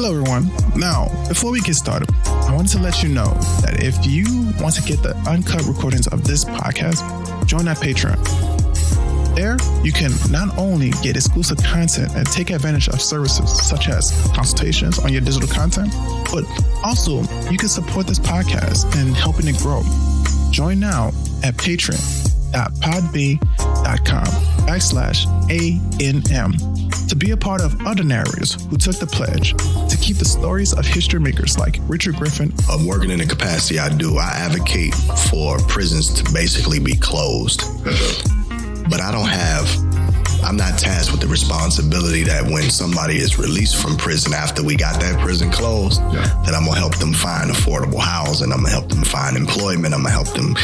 Hello, everyone. Now, before we get started, I wanted to let you know that if you want to get the uncut recordings of this podcast, join our Patreon. There, you can not only get exclusive content and take advantage of services such as consultations on your digital content, but also you can support this podcast in helping it grow. Join now at patreon.podbay.com/ANM to be a part of other narrators who took the pledge to keep the stories of history makers like Richard Griffin. Working in the capacity I do, I advocate for prisons to basically be closed. But I'm not tasked with the responsibility that when somebody is released from prison after we got that prison closed, that I'm gonna help them find affordable housing, I'm gonna help them find employment, I'm gonna help them,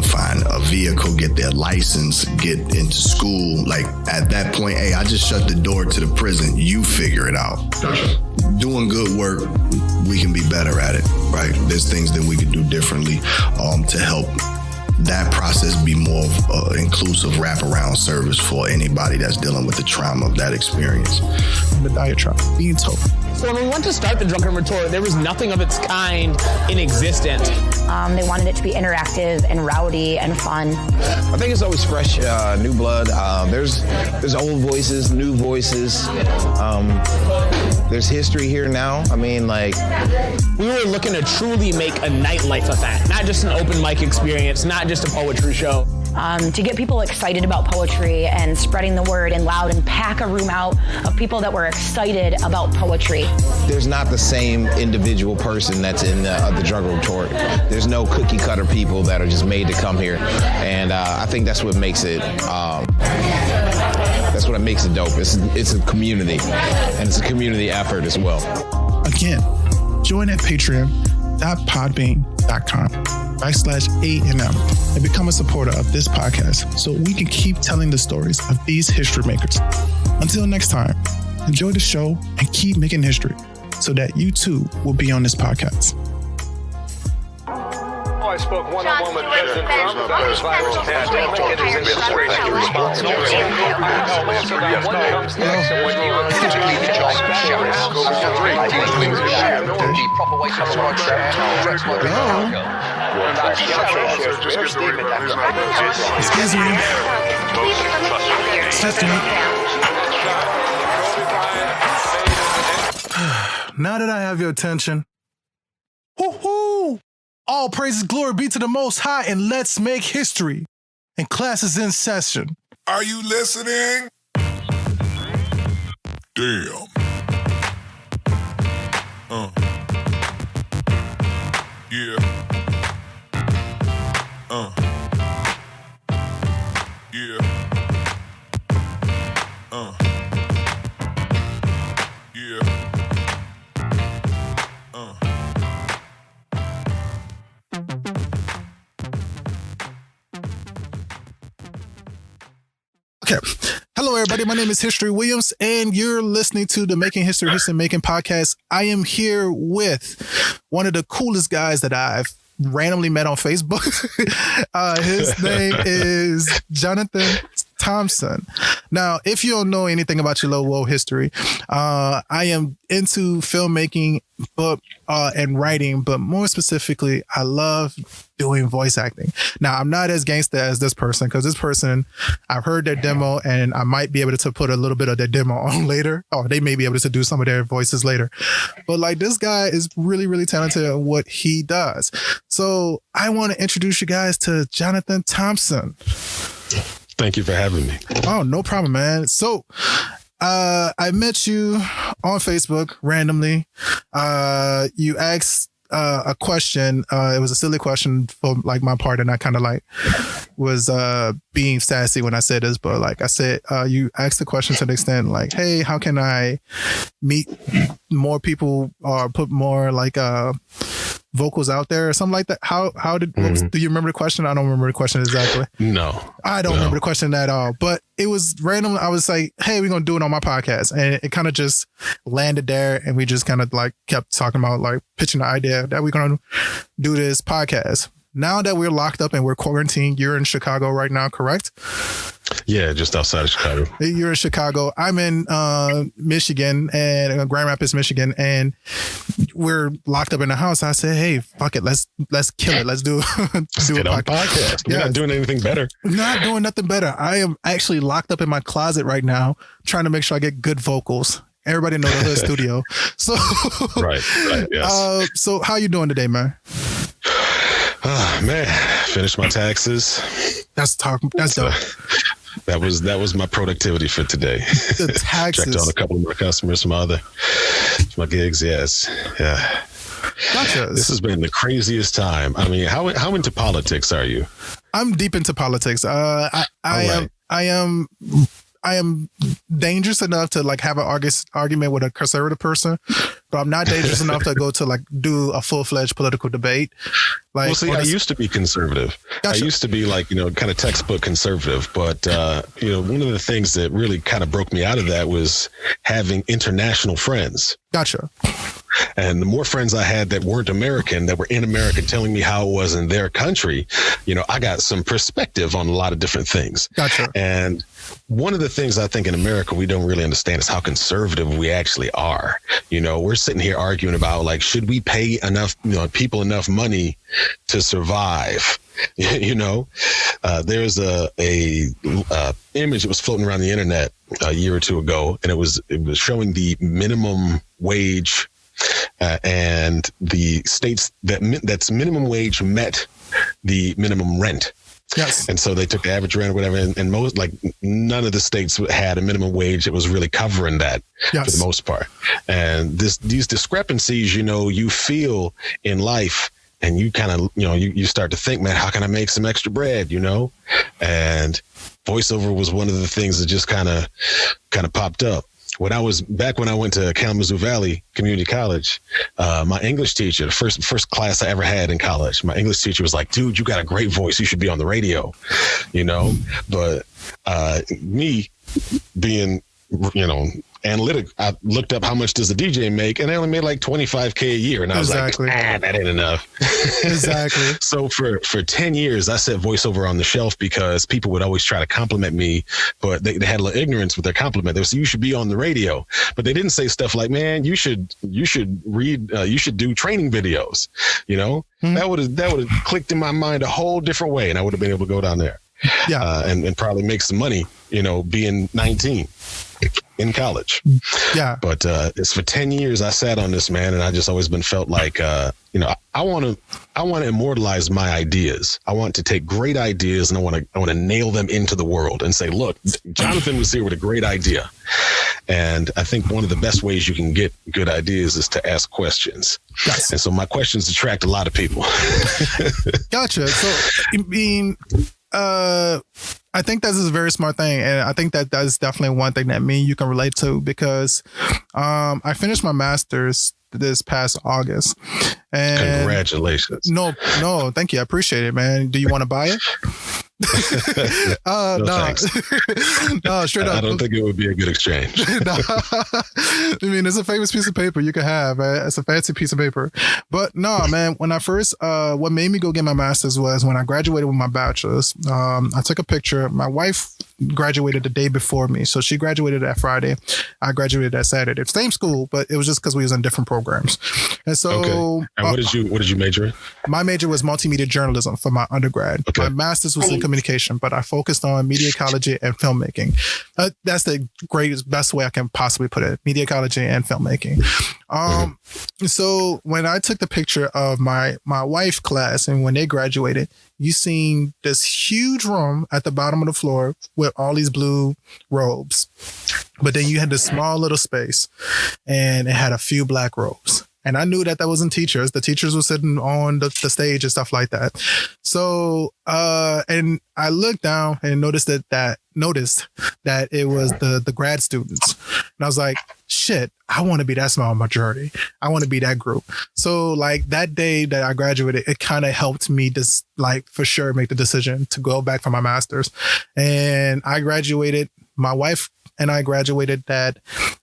find a vehicle, get their license, get into school. Like at that point, hey, I just shut the door to the prison, you figure it out. Gotcha. Doing good work, we can be better at it, right? There's things that we can do differently to help that process be more of an inclusive wraparound service for anybody that's dealing with the trauma of that experience. The diatribe being told. So when we went to start the Drunken Retort, there was nothing of its kind in existence. They wanted it to be interactive and rowdy and fun. I think it's always fresh, new blood. There's old voices, new voices. There's history here now. I mean, like, we were looking to truly make a nightlife event, not just an open mic experience, not just a poetry show. To get people excited about poetry and spreading the word and loud and pack a room out of people that were excited about poetry. There's not the same individual person that's in the Drunken Retort. There's no cookie cutter people that are just made to come here. And I think that's what makes it dope. It's a community, and it's a community effort as well. Again, join at patreon.podbean.com/ANM and become a supporter of this podcast so we can keep telling the stories of these history makers. Until next time, enjoy the show and keep making history so that you too will be on this podcast. I spoke one-on-one with President Trump about this virus pandemic and his administration responsibility. I know answer that what comes next and when you the proper way to Excuse me. Now that I have your attention, woohoo! All praises, glory be to the Most High, and let's make history. And class is in session. Are you listening? Damn. Yeah. Yeah. Yeah. Okay. Hello, everybody. My name is History Williams, and you're listening to the Making History Making podcast. I am here with one of the coolest guys that I've randomly met on Facebook. His name is Johnathan Thompson. Now, if you don't know anything about your little world history, I am into filmmaking, and writing, but more specifically, I love doing voice acting. Now, I'm not as gangster as this person, because this person, I've heard their demo, and I might be able to put a little bit of their demo on later, or they may be able to do some of their voices later. But like, this guy is really, really talented at what he does. So I want to introduce you guys to Johnathan Thompson. Thank you for having me. Oh, no problem, man. So I met you on Facebook randomly. You asked a question. It was a silly question for like my part, and I kind of like was being sassy when I said this, but like I said, you asked the question to the extent like, hey, how can I meet more people or put more like vocals out there or something like that? How did do you remember the question? I don't remember the question exactly. No, I don't remember the question at all, but it was random. I was like, hey, we're gonna do it on my podcast, and it kind of just landed there, and we just kind of like kept talking about like pitching the idea that we're gonna do this podcast. now that we're locked up and we're quarantined, you're in Chicago right now, correct? Yeah, just outside of Chicago. You're in Chicago. I'm in Michigan and Grand Rapids, Michigan, and we're locked up in the house. I said, "Hey, fuck it, let's kill it. Let's do Get a on podcast. We're not doing anything better. Not doing nothing better. I am actually locked up in my closet right now, trying to make sure I get good vocals. Everybody know the Hood Studio. So right. Yes. So how you doing today, man? Man, finished my taxes. That's dope. That was my productivity for today. The taxes. Checked on a couple of more customers from my gigs. Yes. Yeah. Gotcha. This has been the craziest time. I mean, how into politics are you? I'm deep into politics. I am dangerous enough to like have an argument with a conservative person, but I'm not dangerous enough to go to like do a full-fledged political debate. Like, well, see, I used to be conservative. Gotcha. I used to be like, kind of textbook conservative. But, one of the things that really kind of broke me out of that was having international friends. Gotcha. And the more friends I had that weren't American, that were in America telling me how it was in their country, I got some perspective on a lot of different things. Gotcha. And one of the things I think in America we don't really understand is how conservative we actually are. We're sitting here arguing about like, should we pay enough, people enough money to survive? There's a image that was floating around the internet a year or two ago, and it was showing the minimum wage and the states that's minimum wage met the minimum rent. Yes. And so they took the average rent or whatever, and most, like, none of the states had a minimum wage that was really covering that for the most part. And these discrepancies, you feel in life, and you kind of, you start to think, man, how can I make some extra bread, And voiceover was one of the things that just kind of popped up. When I went to Kalamazoo Valley Community College, my English teacher, the first class I ever had in college, my English teacher was like, dude, you got a great voice. You should be on the radio, But me being, analytic, I looked up how much does a DJ make, and they only made like $25K a year. And I was like, that ain't enough. Exactly. So for 10 years, I set voiceover on the shelf because people would always try to compliment me, but they had a little ignorance with their compliment. They would say, you should be on the radio. But they didn't say stuff like, man, you should read, you should do training videos. Mm-hmm. That would have clicked in my mind a whole different way, and I would have been able to go down there. Yeah. And probably make some money, being 19 in college. Yeah. But it's for 10 years I sat on this, man, and I just always been felt like, I want to immortalize my ideas. I want to take great ideas and I want to nail them into the world and say, look, Johnathan was here with a great idea. And I think one of the best ways you can get good ideas is to ask questions. Yes. And so my questions attract a lot of people. Gotcha. So, I think that's a very smart thing. And I think that is definitely one thing that me and you can relate to, because I finished my master's this past August. And congratulations. No, thank you. I appreciate it, man. Do you want to buy it? No, straight up. I don't think it would be a good exchange. I mean, it's a famous piece of paper you can have. Right? It's a fancy piece of paper. But no, man, when I first, what made me go get my master's was when I graduated with my bachelor's. I took a picture. My wife graduated the day before me. So she graduated that Friday. I graduated that Saturday. Same school, but it was just because we was in different programs. And so, okay. And what did you major in? My major was multimedia journalism for my undergrad. Okay. My master's was in communication, but I focused on media ecology and filmmaking. That's the best way I can possibly put it. Media ecology and filmmaking. So when I took the picture of my wife's class and when they graduated, you seen this huge room at the bottom of the floor with all these blue robes. But then you had this small little space and it had a few black robes. And I knew that wasn't teachers. The teachers were sitting on the stage and stuff like that. So, and I looked down and noticed that it was the grad students. And I was like, shit, I want to be that small majority. I want to be that group. So like that day that I graduated, it kind of helped me just like for sure make the decision to go back for my master's. And I graduated. My wife and I graduated that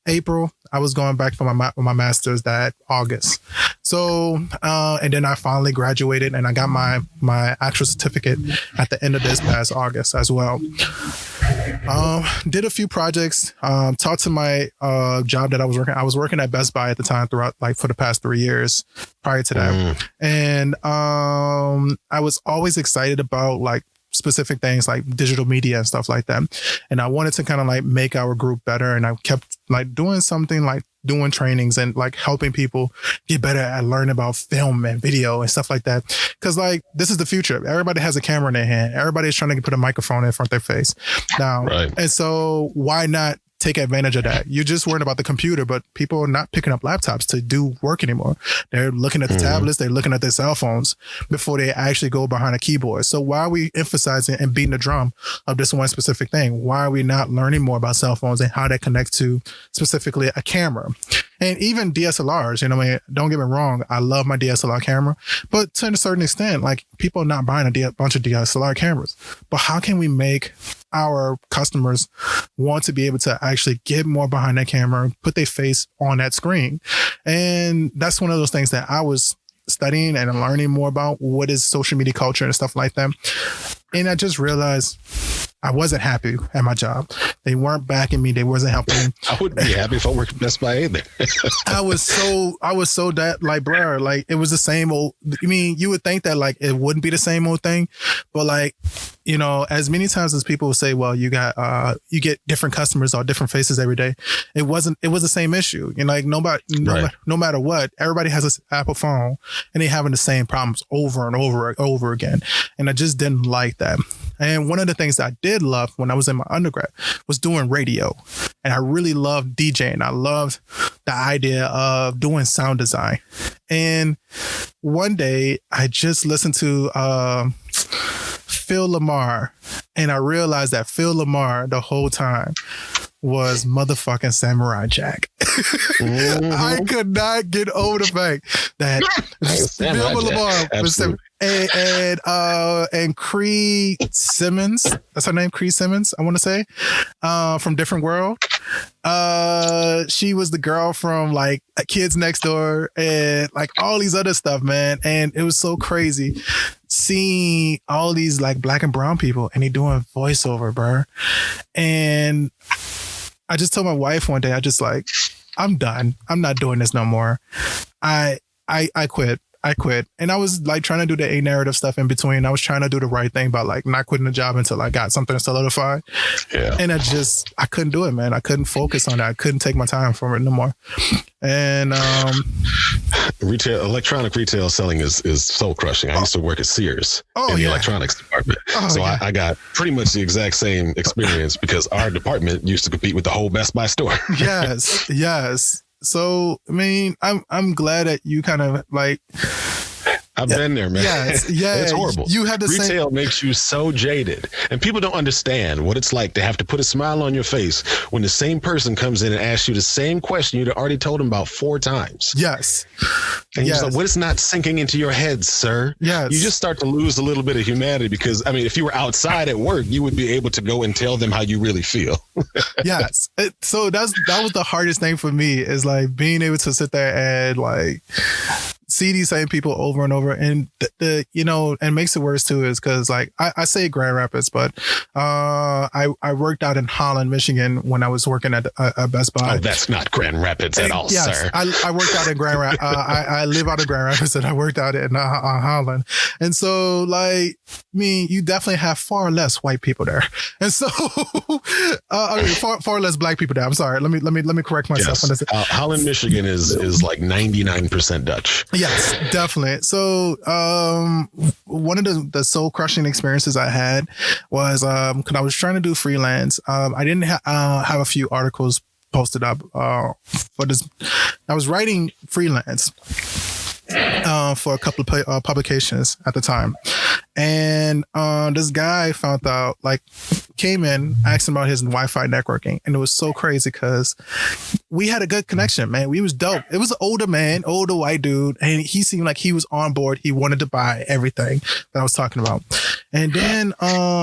April. I was going back for my master's that August. So, and then I finally graduated and I got my actual certificate at the end of this past August as well. Did a few projects, talked to my job that I was working. I was working at Best Buy at the time throughout, like, for the past 3 years prior to that. And I was always excited about, like, specific things like digital media and stuff like that. And I wanted to kind of like make our group better. And I kept like doing something like doing trainings and like helping people get better at learning about film and video and stuff like that. Cause like, this is the future. Everybody has a camera in their hand. Everybody's trying to put a microphone in front of their face now. Right. And so why not take advantage of that? You're just worried about the computer, but people are not picking up laptops to do work anymore. They're looking at the tablets, they're looking at their cell phones before they actually go behind a keyboard. So why are we emphasizing and beating the drum of this one specific thing? Why are we not learning more about cell phones and how they connect to specifically a camera? And even DSLRs, you know, I mean, don't get me wrong, I love my DSLR camera, but to a certain extent, like, people are not buying a bunch of DSLR cameras. But how can we make our customers want to be able to actually get more behind that camera, put their face on that screen? And that's one of those things that I was studying and learning more about. What is social media culture and stuff like that? And I just realized I wasn't happy at my job. They weren't backing me. They wasn't helping me. I wouldn't be happy if I worked at Best Buy either. I was so that, like, bro, like, it was the same old. I mean, you would think that like it wouldn't be the same old thing, but like, you know, as many times as people will say, well, you get different customers or different faces every day. It was the same issue. You know, like no matter what, everybody has this Apple phone and they having the same problems over and over again. And I just didn't like that. And one of the things that I did love when I was in my undergrad was doing radio. And I really loved DJing. I loved the idea of doing sound design. And one day I just listened to Phil Lamar, and I realized that Phil Lamar the whole time was motherfucking Samurai Jack. I could not get over the fact that Phil Lamar was and Cree Simmons, that's her name, Cree Simmons, I want to say, from Different World. She was the girl from like Kids Next Door and like all these other stuff, man. And it was so crazy seeing all these like black and brown people and they doing voiceover, bro. And I just told my wife one day, I just like, I'm done. I'm not doing this no more. I quit. And I was like trying to do the A narrative stuff in between. I was trying to do the right thing by like not quitting the job until I got something solidified. Yeah. And I couldn't do it, man. I couldn't focus on that. I couldn't take my time from it no more. And electronic retail selling is soul crushing. I used to work at Sears in the electronics department. I got pretty much the exact same experience because our department used to compete with the whole Best Buy store. Yes. So, I mean, I'm glad that you kind of like. I've been there, man. Yes, it's horrible. You had the retail makes you so jaded, and people don't understand what it's like to have to put a smile on your face when the same person comes in and asks you the same question you'd already told them about 4 times. Yes. And you're like, what is not sinking into your head, sir? Yes. You just start to lose a little bit of humanity because, I mean, if you were outside at work, you would be able to go and tell them how you really feel. Yes. So that was the hardest thing for me is like being able to sit there and like see these same people over and over. And the you know, and makes it worse too is because like I say Grand Rapids, but I worked out in Holland, Michigan when I was working at Best Buy. Oh, that's not Grand Rapids at all, sir. I worked out in Grand Rapids. I live out of Grand Rapids and I worked out in Holland. And so like, I mean, you definitely have far less white people there. And so, I mean, far less black people there. I'm sorry. Let me correct myself. Yes. Holland, Michigan is like 99% Dutch. Yes, definitely. So, one of the soul crushing experiences I had was, cause I was trying to do freelance. I didn't have a few articles posted up, for this. I was writing freelance, for a couple of publications at the time. And this guy found out, like, came in, asked him about his Wi-Fi networking. And it was so crazy because we had a good connection, man. We was dope. It was an older white dude. And he seemed like he was on board. He wanted to buy everything that I was talking about. And then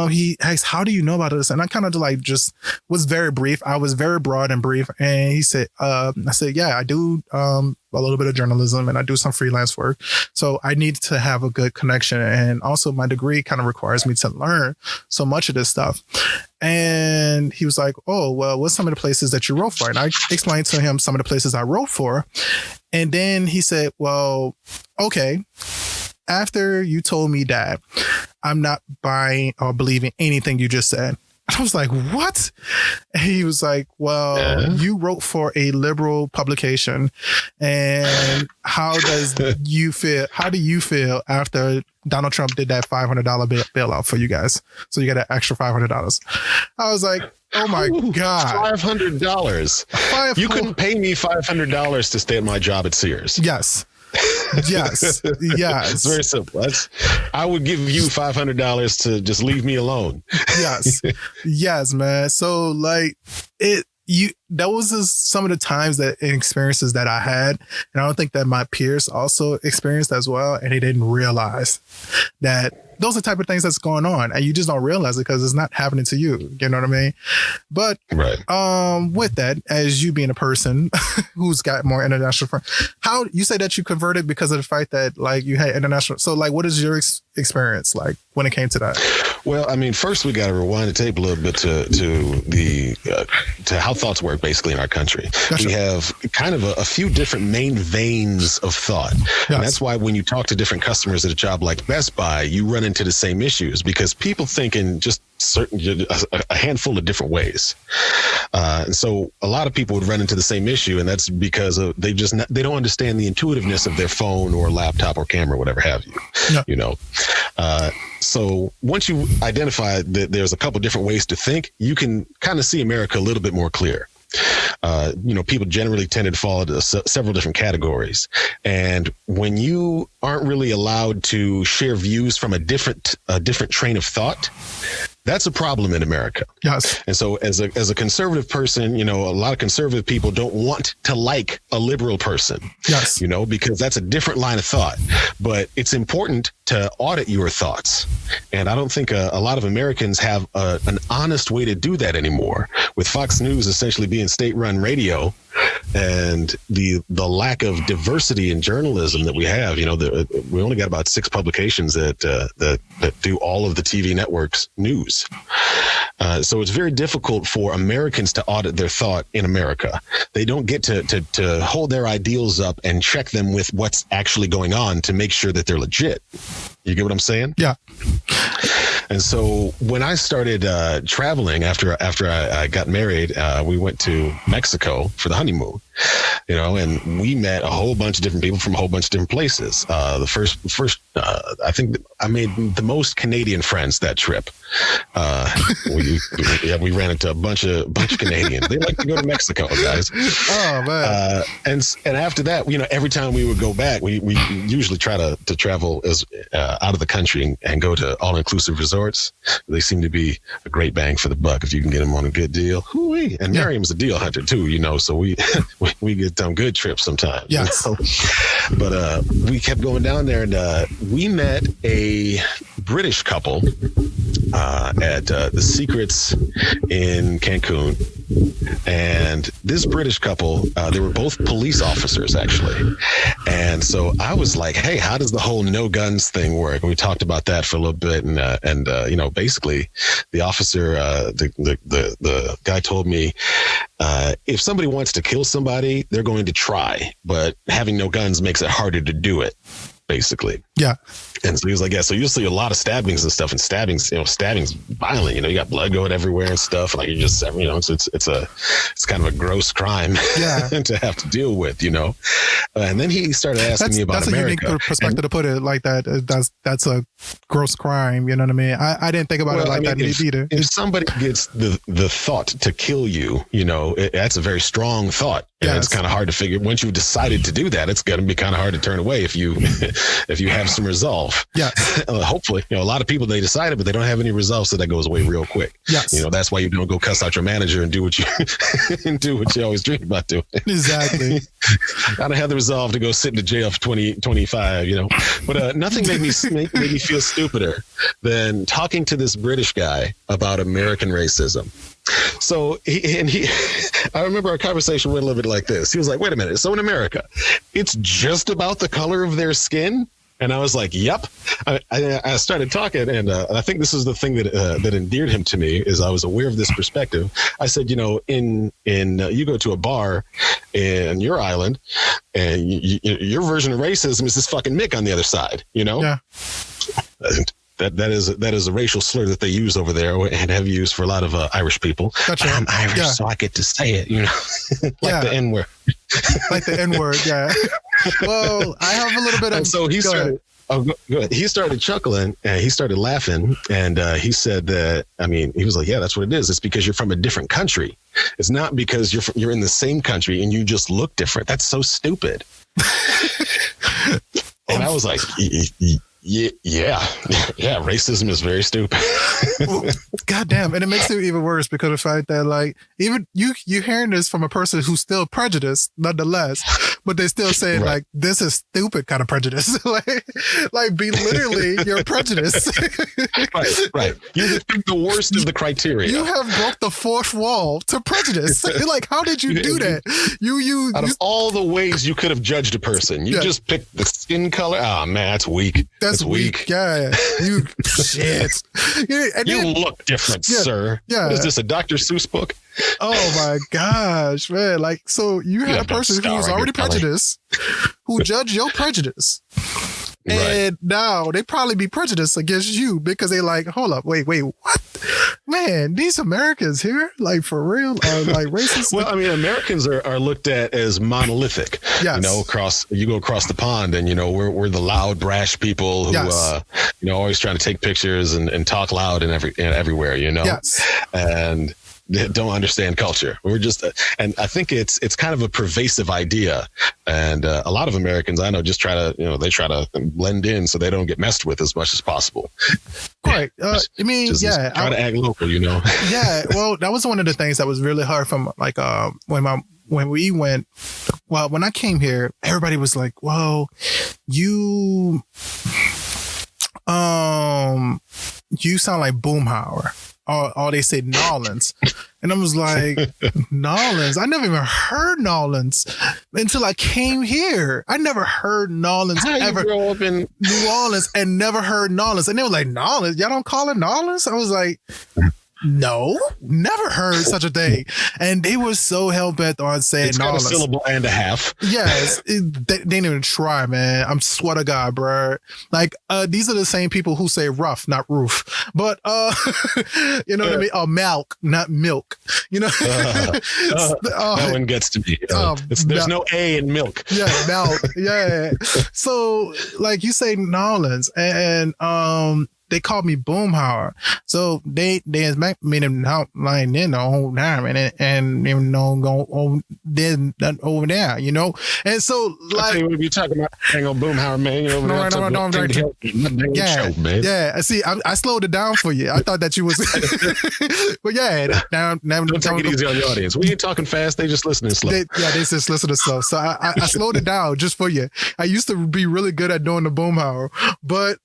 he asked, how do you know about this? And I kind of like just was very brief. I was very broad and brief. And he said, I said, yeah, I do a little bit of journalism and I do some freelance work. So I need to have a good connection. And also my degree kind of requires me to learn so much of this stuff. And he was like, oh, well, what's some of the places that you wrote for? And I explained to him some of the places I wrote for. And then he said, well, okay, after you told me that, I'm not buying or believing anything you just said. I was like, what? And he was like, well, you wrote for a liberal publication. And how do you feel after Donald Trump did that $500 bailout for you guys? So you got an extra $500. I was like, oh my God. $500. You couldn't pay me $500 to stay at my job at Sears. Yes. Yes. It's very simple. I would give you $500 to just leave me alone. Yes. Yes, man. So like that was just some of the times that experiences that I had. And I don't think that my peers also experienced as well. And they didn't realize that those are the type of things that's going on. And you just don't realize it because it's not happening to you. You know what I mean? But with that, as you being a person who's got more international friends, how you say that you converted because of the fact that like you had international. So like, what is your experience like when it came to that? Well, I mean, first we got to rewind the tape a little bit to how thoughts work basically in our country. Gotcha. We have kind of a few different main veins of thought. Yes. And that's why when you talk to different customers at a job like Best Buy, you run into the same issues because people think in just a handful of different ways. And so a lot of people would run into the same issue, and that's because they don't understand the intuitiveness of their phone or laptop or camera, whatever have you. No. You know. So once you identify that there's a couple different ways to think, you can kind of see America a little bit more clear. People generally tend to fall into several different categories. And when you aren't really allowed to share views from a different train of thought, that's a problem in America. Yes. And so as a conservative person, a lot of conservative people don't want to like a liberal person. Yes. Because that's a different line of thought. But it's important to audit your thoughts. And I don't think a lot of Americans have an honest way to do that anymore. With Fox News essentially being state-run radio and the lack of diversity in journalism that we have, we only got about 6 publications that do all of the TV networks news. So it's very difficult for Americans to audit their thought in America. They don't get to hold their ideals up and check them with what's actually going on to make sure that they're legit. You get what I'm saying? Yeah. And so when I started traveling after I got married, we went to Mexico for the honeymoon, and we met a whole bunch of different people from a whole bunch of different places. The first, I think I made the most Canadian friends that trip. We ran into a bunch of Canadians. They like to go to Mexico, guys. Oh man! And after that, every time we would go back, we usually try to travel as out of the country and go to all-inclusive resorts. They seem to be a great bang for the buck if you can get them on a good deal. Hoo-wee. And Miriam's a deal hunter too, so we get good trips sometimes. Yes. But we kept going down there, and we met a British couple at the Secrets in Cancun. And this British couple, they were both police officers, actually. And so I was like, hey, how does the whole no guns thing work? And we talked about that for a little bit. And basically the officer, the guy told me, if somebody wants to kill somebody, they're going to try. But having no guns makes it harder to do it, basically. Yeah. And so he was like, yeah, so you'll see a lot of stabbings and stuff, and stabbings violent, you got blood going everywhere and stuff. Like it's kind of a gross crime to have to deal with, And then he started asking me about America. That's a unique perspective to put it like that. That's a gross crime. You know what I mean? I didn't think about it like that either. If somebody gets the thought to kill you, that's a very strong thought. And it's kind of hard to figure. Once you've decided to do that, it's going to be kind of hard to turn away if you have have some resolve. Yeah. Hopefully, a lot of people, they decided, but they don't have any resolve. So that goes away real quick. Yes. That's why you don't go cuss out your manager and do what you and do what you always dream about doing. Exactly. I don't have the resolve to go sit in the jail for 2025, but nothing made me feel stupider than talking to this British guy about American racism. So I remember our conversation went a little bit like this. He was like, wait a minute. So in America, it's just about the color of their skin? And I was like, yep. I started talking, and I think this is the thing that endeared him to me, is I was aware of this perspective. I said, in you go to a bar in your island, and your version of racism is this fucking Mick on the other side, Yeah. That is a racial slur that they use over there and have used for a lot of Irish people. Gotcha. I'm Irish, Yeah. so I get to say it, the N-word. Like the N-word, yeah. Well, I have a little bit of... And so he started... Oh, good. He started chuckling and he started laughing. And he said that, he was like, yeah, that's what it is. It's because you're from a different country. It's not because you're in the same country and you just look different. That's so stupid. And I was like... Yeah. Racism is very stupid. God damn. And it makes it even worse because of the fact that even you hearing this from a person who's still prejudiced nonetheless, but they still say right. this is stupid kind of prejudice. like be literally your prejudice. Right. You just pick the worst of the criteria. You have broke the fourth wall to prejudice. Like, how did you do that? Out of all the ways you could have judged a person, you just picked the skin color. Oh man, that's weak. That's weak. Yeah. You shit. You look different, sir. Yeah. What is this, a Dr. Seuss book? Oh my gosh, man. So you had a person who's already prejudiced, who judged your prejudice. And now they probably be prejudiced against you because they like, hold up, wait, what? Man, these Americans here, like for real, are like racist. Well, Americans are looked at as monolithic. Yes. You go across the pond and, we're the loud, brash people who, always trying to take pictures and talk loud and everywhere, Yes. And don't understand culture. We're just, and I think it's kind of a pervasive idea. And a lot of Americans I know just try to, they try to blend in so they don't get messed with as much as possible. Right. Try to act local, Yeah. Well, that was one of the things that was really hard from when we went. Well, when I came here, everybody was like, "Well, you sound like Boomhauer." Or they say Nolans. And I was like, Nolans? I never even heard Nolans until I came here. I never heard Nolans ever. You grow up in New Orleans and never heard Nolans. And they were like, Nolans? Y'all don't call it Nolans? I was like, no, never heard such a thing. And they were so hell-bent on saying it's Nolans. Got a syllable and a half. Yes. They didn't even try, man. I'm swear to God, bro. Like, these are the same people who say rough, not roof. But, you know what I mean? Milk, not milk. That one gets to me. There's no A in milk. Yeah, milk. Yeah. So, like you say Nolans and they called me Boomhauer. So they expect me to not like the whole time and even though go over there, And so like you talking about hang on Boomhauer, man. Yeah. See, I slowed it down for you. I thought that you was but yeah, now don't take it easy on the audience. We ain't talking fast, they just listening slow. They just listen to slow. So I slowed it down just for you. I used to be really good at doing the Boomhauer, but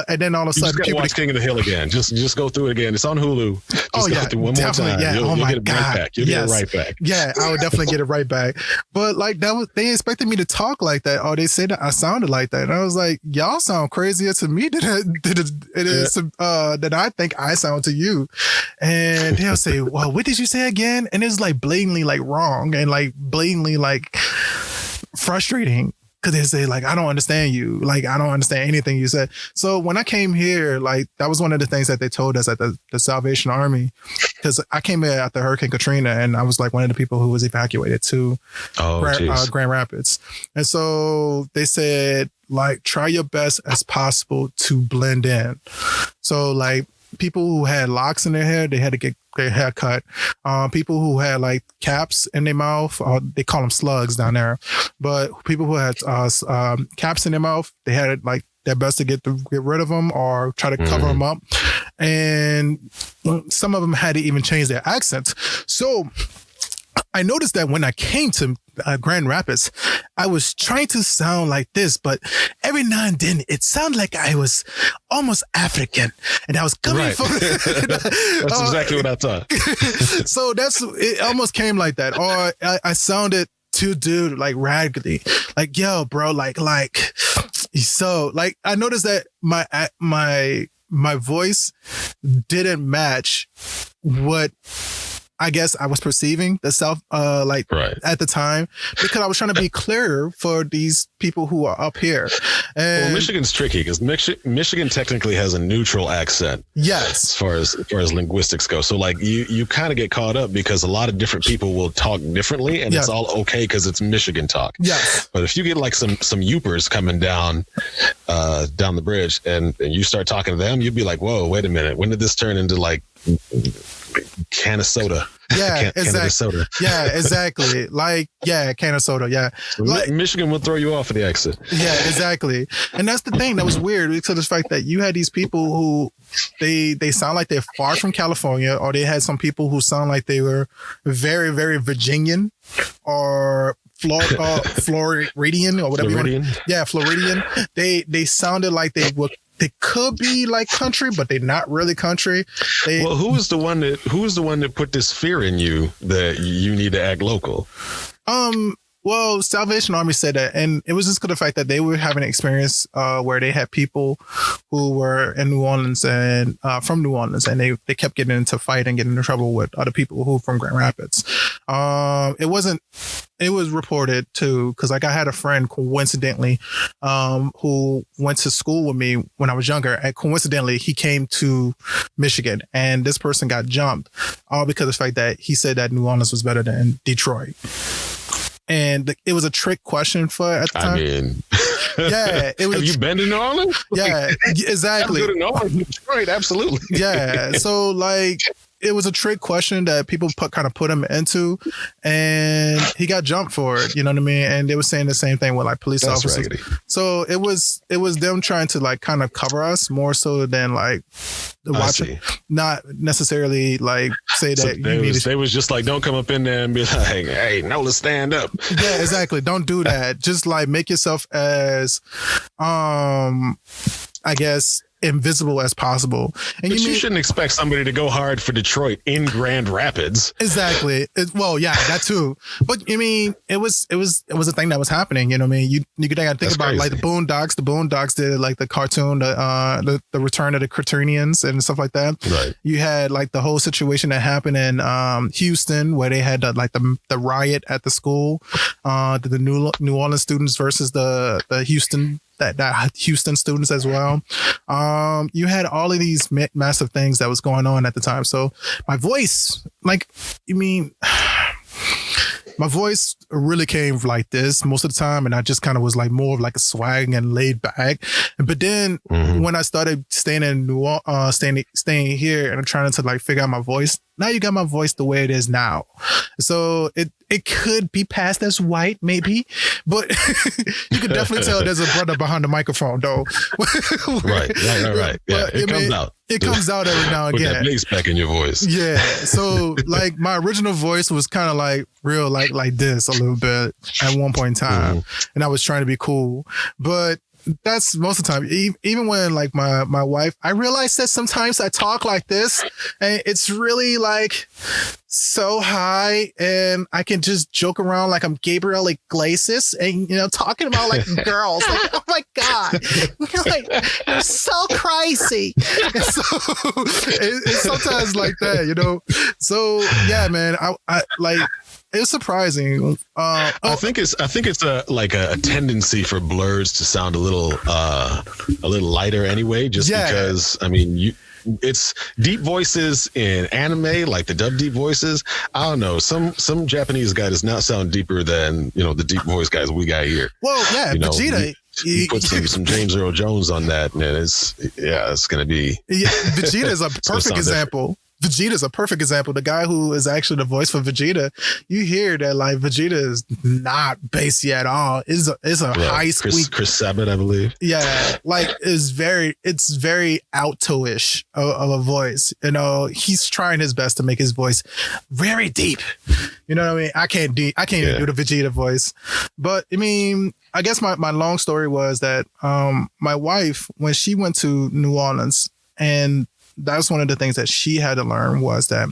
and then all of a sudden just gotta watch King of the Hill again. Just go through it again. It's on Hulu. Just go through one more time. Yeah. You'll get it right back. You'll get it right back. Yeah, I would definitely get it right back. But like they expected me to talk like that, or they said that I sounded like that, and I was like, y'all sound crazier to me than I think I sound to you. And they'll say, well, what did you say again? And it's like blatantly like wrong and like blatantly like frustrating. Because they say, like, I don't understand you. Like, I don't understand anything you said. So when I came here, like, that was one of the things that they told us at the Salvation Army. Because I came here after Hurricane Katrina, and I was, like, one of the people who was evacuated to Grand Rapids. And so they said, like, try your best as possible to blend in. So, like, people who had locks in their hair, they had to get their hair cut. People who had like caps in their mouth, they call them slugs down there. But people who had caps in their mouth, they had like their best to get rid of them or try to cover them up. And some of them had to even change their accents. So I noticed that when I came to Grand Rapids, I was trying to sound like this, but every now and then it sounded like I was almost African, and I was coming from. That's exactly what I thought. So it almost came like that, or I sounded too dude like raggedy, like yo, bro, like so like I noticed that my voice didn't match what I guess I was perceiving the South, at the time, because I was trying to be clearer for these people who are up here. And well, Michigan's tricky because Michigan technically has a neutral accent. Yes. As far as linguistics go. So like you kind of get caught up because a lot of different people will talk differently, and it's all okay because it's Michigan talk. Yes. But if you get like some Yoopers coming down the bridge and you start talking to them, you'd be like, whoa, wait a minute. When did this turn into like can of soda? Yeah, exactly. Can of soda. Yeah, exactly. Like, yeah, can of soda. Yeah. Like, Michigan will throw you off of the accent. Yeah, exactly. And that's the thing that was weird because of the fact that you had these people who they sound like they're far from California, or they had some people who sound like they were very, very Virginian or Floridian or whatever. Floridian? Yeah, Floridian. They sounded like they could be like country, but they're not really country. Well, who was the one that put this fear in you that you need to act local? Well, Salvation Army said that, and it was just because of the fact that they were having an experience where they had people who were in New Orleans and from New Orleans, and they kept getting into fight and getting into trouble with other people who were from Grand Rapids. It was reported too, because like I had a friend coincidentally who went to school with me when I was younger, and coincidentally he came to Michigan, and this person got jumped all because of the fact that he said that New Orleans was better than Detroit. And it was a trick question for at the time. I mean, yeah, it was. Have you been to New Orleans? Yeah, exactly. I'm good in New Orleans, Detroit, absolutely. Yeah, so like it was a trick question that people kind of put him into, and he got jumped for it. You know what I mean? And they were saying the same thing with like police officers. Raggedy. So it was them trying to like kind of cover us more so than like watching, not necessarily like say so that they was just like, don't come up in there and be like, hey, Nola, stand up. Yeah, exactly. Don't do that. Just like make yourself as I guess invisible as possible. And but you shouldn't expect somebody to go hard for Detroit in Grand Rapids. Exactly. Well, yeah, that too. But I mean, it was a thing that was happening. You know what I mean? You could think about crazy. Like the Boondocks. The Boondocks did like the cartoon, the Return of the Kryptonians and stuff like that. Right. You had like the whole situation that happened in Houston where they had the riot at the school, the New Orleans students versus the Houston. That Houston students as well. You had all of these massive things that was going on at the time. So my voice, like, you mean, my voice really came like this most of the time, and I just kind of was like more of like a swag and laid back. But then when I started staying in staying here and trying to like figure out my voice, now you got my voice the way it is now. So it could be passed as white, maybe, but you could definitely tell there's a brother behind the microphone, though. Right. Yeah, but, it comes out. It comes out every now and again. With that bass back in your voice. Yeah. So like my original voice was kind of like real, like this a little bit at one point in time, and I was trying to be cool, but that's most of the time. Even when like my wife, I realized that sometimes I talk like this and it's really like so high, and I can just joke around like I'm Gabriel Iglesias and, you know, talking about like girls, like, oh my God, like, you're so crazy. And so it's sometimes like that, you know? So yeah, man, I like, it was surprising. I think it's a tendency for blurs to sound a little lighter anyway, just because I mean it's deep voices in anime, like the dub deep voices. I don't know. Some Japanese guy does not sound deeper than, you know, the deep voice guys we got here. Well, yeah, you Vegeta. Know, you put some James Earl Jones on that, and it's gonna be. Yeah, Vegeta is a perfect example. Vegeta's a perfect example. The guy who is actually the voice for Vegeta, you hear that like Vegeta is not bassy at all. It's a high squeak. Chris Sabat, I believe. Yeah, like it's very alto-ish of a voice. You know, he's trying his best to make his voice very deep. You know what I mean? I can't even do the Vegeta voice. But I mean, I guess my long story was that my wife, when she went to New Orleans, and that's one of the things that she had to learn, was that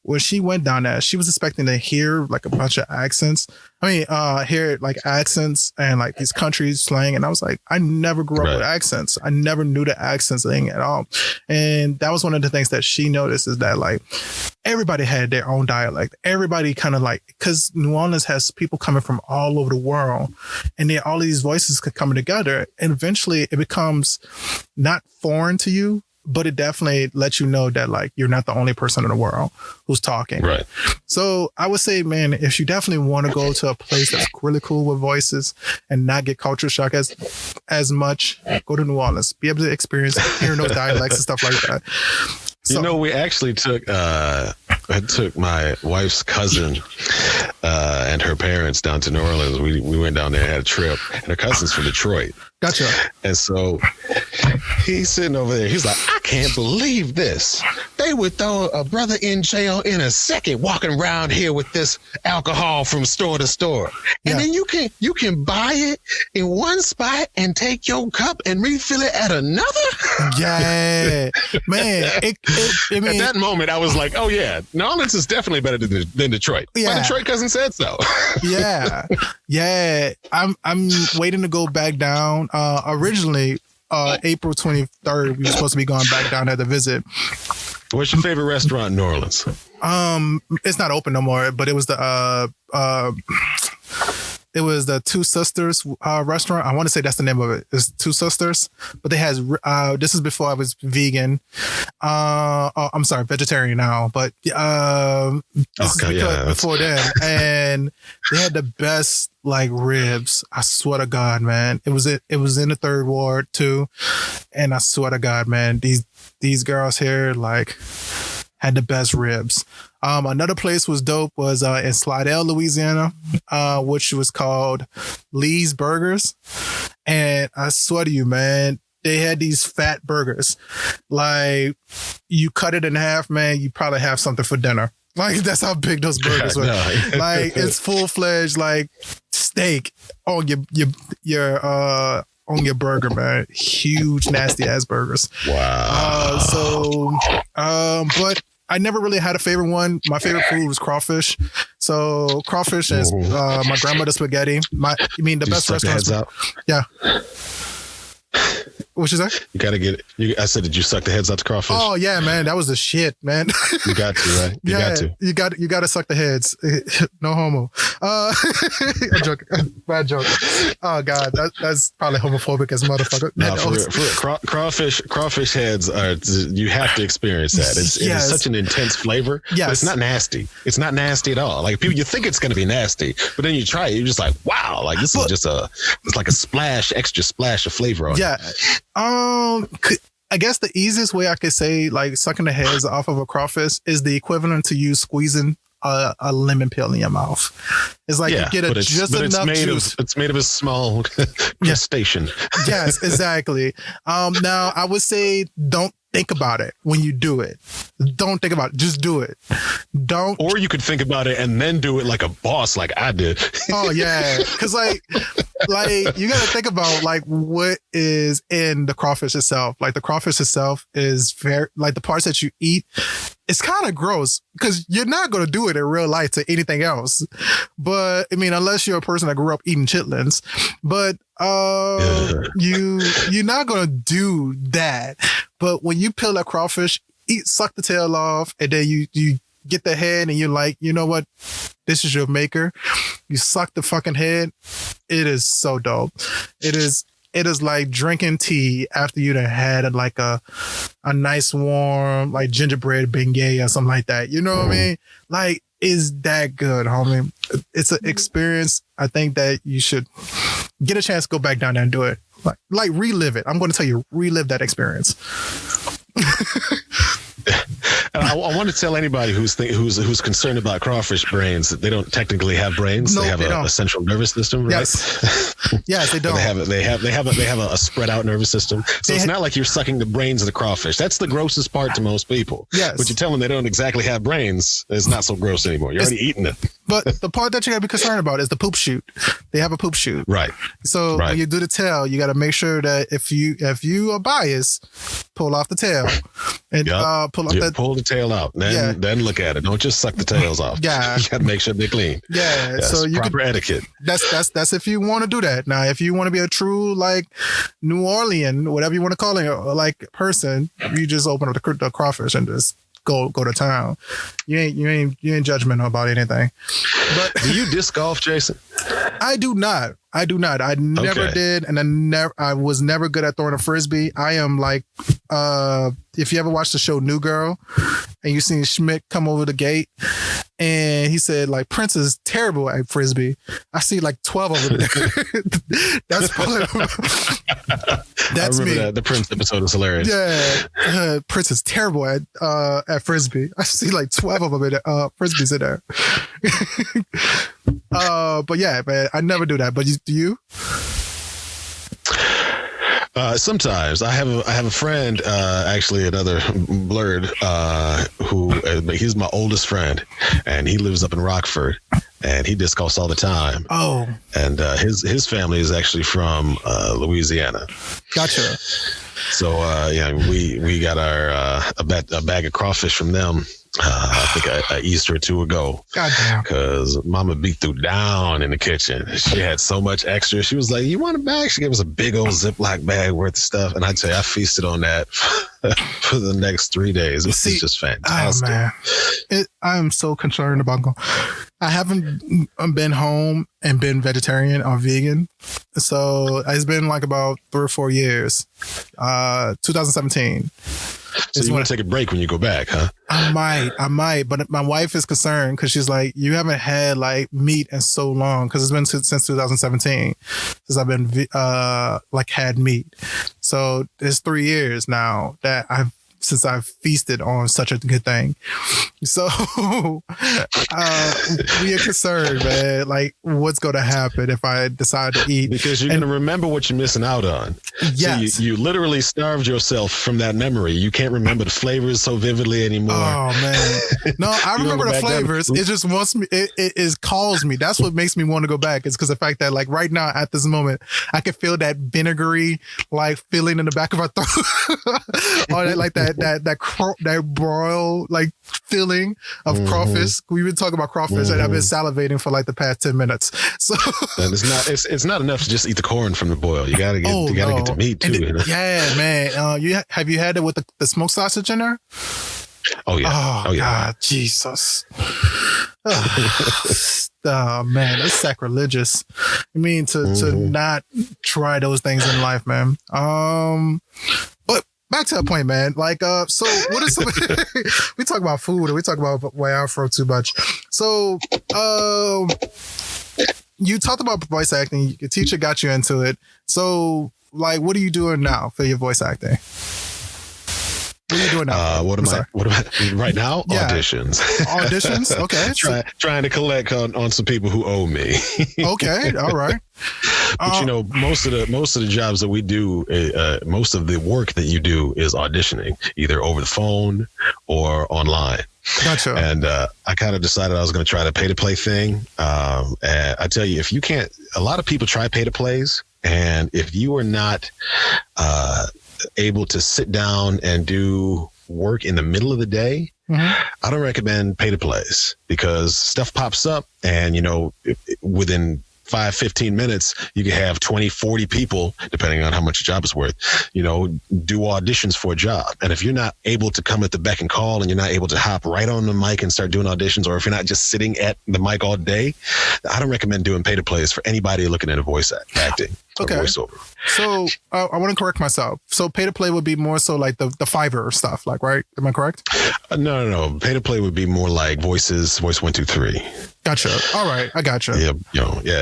when she went down there, she was expecting to hear like a bunch of accents. I mean, hear like accents and like these countries slang. And I was like, I never grew up with accents. I never knew the accents thing at all. And that was one of the things that she noticed, is that like everybody had their own dialect. Everybody kind of like, because New Orleans has people coming from all over the world, and then all of these voices could come together, and eventually it becomes not foreign to you, but it definitely lets you know that like you're not the only person in the world who's talking. Right. So I would say, man, if you definitely want to go to a place that's really cool with voices and not get culture shock as much, go to New Orleans. Be able to experience hearing those dialects and stuff like that. So, you know, we actually took I took my wife's cousin and her parents down to New Orleans. We went down there and had a trip, and her cousin's from Detroit. Gotcha. And so he's sitting over there. He's like, I can't believe this. They would throw a brother in jail in a second, walking around here with this alcohol from store to store. And then you can buy it in one spot and take your cup and refill it at another. Yeah, man. I mean, at that moment, I was like, oh yeah, New Orleans is definitely better than Detroit. Yeah. My Detroit cousin said so. Yeah. I'm waiting to go back down. Originally, April 23rd, we were supposed to be going back down there to visit. What's your favorite restaurant in New Orleans? It's not open no more, but it was the Two Sisters restaurant. I want to say that's the name of it. It's Two Sisters, but they has this is before I was vegan. I'm sorry, vegetarian now, but before then, and they had the best like ribs. I swear to God, man, it was in the Third Ward too, and I swear to God, man, these girls here like had the best ribs. Another place was dope was in Slidell, Louisiana, which was called Lee's Burgers. And I swear to you, man, they had these fat burgers. Like, you cut it in half, man, you probably have something for dinner. Like, that's how big those burgers were. Like, it's full-fledged, like, steak on your burger, man. Huge, nasty ass burgers. Wow. But I never really had a favorite one. My favorite food was crawfish. So crawfish is my grandmother's spaghetti. The best restaurant. Yeah. What you say? You gotta get it. I said, did you suck the heads out the crawfish? Oh yeah, man, that was the shit, man. You got to, right? You got to suck the heads. No homo. I'm joking. Bad joke. Oh God, that's probably homophobic as a motherfucker. No, crawfish heads are. You have to experience that. It's such an intense flavor. Yes. But it's not nasty. It's not nasty at all. Like people, you think it's gonna be nasty, but then you try it, you're just like, wow, like this is just it's like a extra splash of flavor on it. Yeah. I guess the easiest way I could say like sucking the heads off of a crawfish is the equivalent to you squeezing a lemon peel in your mouth. It's like you get enough juice. It's made of a small crustacean. Yes, exactly. Now I would say don't think about it when you do it. Don't think about it. Just do it. Don't. Or you could think about it and then do it like a boss, like I did. Oh yeah, because like you got to think about like what is in the crawfish itself. Like the crawfish itself is very like the parts that you eat. It's kind of gross because you're not going to do it in real life to anything else. But I mean, unless you're a person that grew up eating chitlins, but you're not going to do that. But when you peel a crawfish, suck the tail off, and then you get the head, and you're like, you know what? This is your maker. You suck the fucking head. It is so dope. It is like drinking tea after you'd have had like a nice warm like gingerbread beignet or something like that. You know what I mean? Like, is that good, homie? It's an experience. I think that you should get a chance to go back down there and do it. Like relive it. I'm going to tell you, relive that experience. I want to tell anybody who's concerned about crawfish brains that they don't technically have brains. They have a central nervous system, right? Yes, yes, they don't. They have a spread out nervous system. So it's not like you're sucking the brains of the crawfish. That's the grossest part to most people. Yes, but you tell them they don't exactly have brains, it's not so gross anymore. You're already eating it. But the part that you got to be concerned about is the poop chute. They have a poop chute, right? So when you do the tail, you got to make sure that if you are biased, pull off the tail and pull the tail out. Then look at it. Don't just suck the tails off. Yeah, you got to make sure they're clean. Yeah, so you proper etiquette. That's if you want to do that. Now, if you want to be a true like New Orleans, whatever you want to call it, like person, you just open up the crawfish and just go to town. You ain't judgmental about anything. But do you disc golf, Jason? I do not. I never did, and I was never good at throwing a frisbee. I am like, if you ever watched the show New Girl, and you seen Schmidt come over the gate, and he said like Prince is terrible at frisbee. I see like 12 of them. That's probably that's me. The Prince episode is hilarious. Yeah, Prince is terrible at frisbee. I see like 12 of them in frisbees in there. But yeah, man, I never do that. But do you? Sometimes I have a friend, actually another blurred, who he's my oldest friend, and he lives up in Rockford, and he disc golfs all the time. Oh, and his family is actually from Louisiana. Gotcha. So we got a bag of crawfish from them. I think an Easter or two ago. Goddamn. Because Mama beat through down in the kitchen. She had so much extra. She was like, "You want a bag?" She gave us a big old Ziploc bag worth of stuff. And I tell you, I feasted on that for the next 3 days. It was just fantastic. Oh, man. I am so concerned about going. I haven't been home and been vegetarian or vegan. So it's been like about 3 or 4 years. 2017. So you want to take a break when you go back, huh? I might, but my wife is concerned because she's like, you haven't had like meat in so long, because it's been since 2017 since I've been had meat. So it's 3 years now that since I've feasted on such a good thing. So we are concerned, man, like what's going to happen if I decide to eat. Because you're going to remember what you're missing out on. Yes. So you literally starved yourself from that memory. You can't remember the flavors so vividly anymore. Oh, man. No, I remember the flavors. It just wants me, it calls me. That's what makes me want to go back. It's because the fact that like right now at this moment, I can feel that vinegary like feeling in the back of our throat. Or that broil like feeling of crawfish. We've been talking about crawfish and I've been salivating for like the past 10 minutes. So and it's not enough to just eat the corn from the boil. You gotta get the meat too. Yeah, man. Have you had it with the smoked sausage in there? Oh yeah. Oh yeah. God, Jesus. Oh man, it's sacrilegious. I mean to not try those things in life, man. But back to that point, man. Like, so what is something we talk about food and we talk about way Afro too much. So, you talked about voice acting. Your teacher got you into it. So, like, what are you doing now for your voice acting? What are you doing now? What am I right now? Yeah. Auditions. Okay. Trying to collect on some people who owe me. Okay. All right. But most of the jobs that we do, most of the work that you do is auditioning, either over the phone or online. Gotcha. And I kind of decided I was going to try the pay to play thing. And I tell you, if you can't, a lot of people try pay to plays, and if you are not able to sit down and do work in the middle of the day, I don't recommend pay to plays, because stuff pops up and, within 5-15 minutes, you can have 20, 40 people, depending on how much a job is worth, do auditions for a job. And if you're not able to come at the beck and call and you're not able to hop right on the mic and start doing auditions, or if you're not just sitting at the mic all day, I don't recommend doing pay to plays for anybody looking at a voice acting. Okay. voiceover. So I want to correct myself. So pay to play would be more so like the Fiverr stuff, like, right? Am I correct? No. Pay to play would be more like voice 1, 2, 3. Gotcha. All right, I gotcha. Yeah,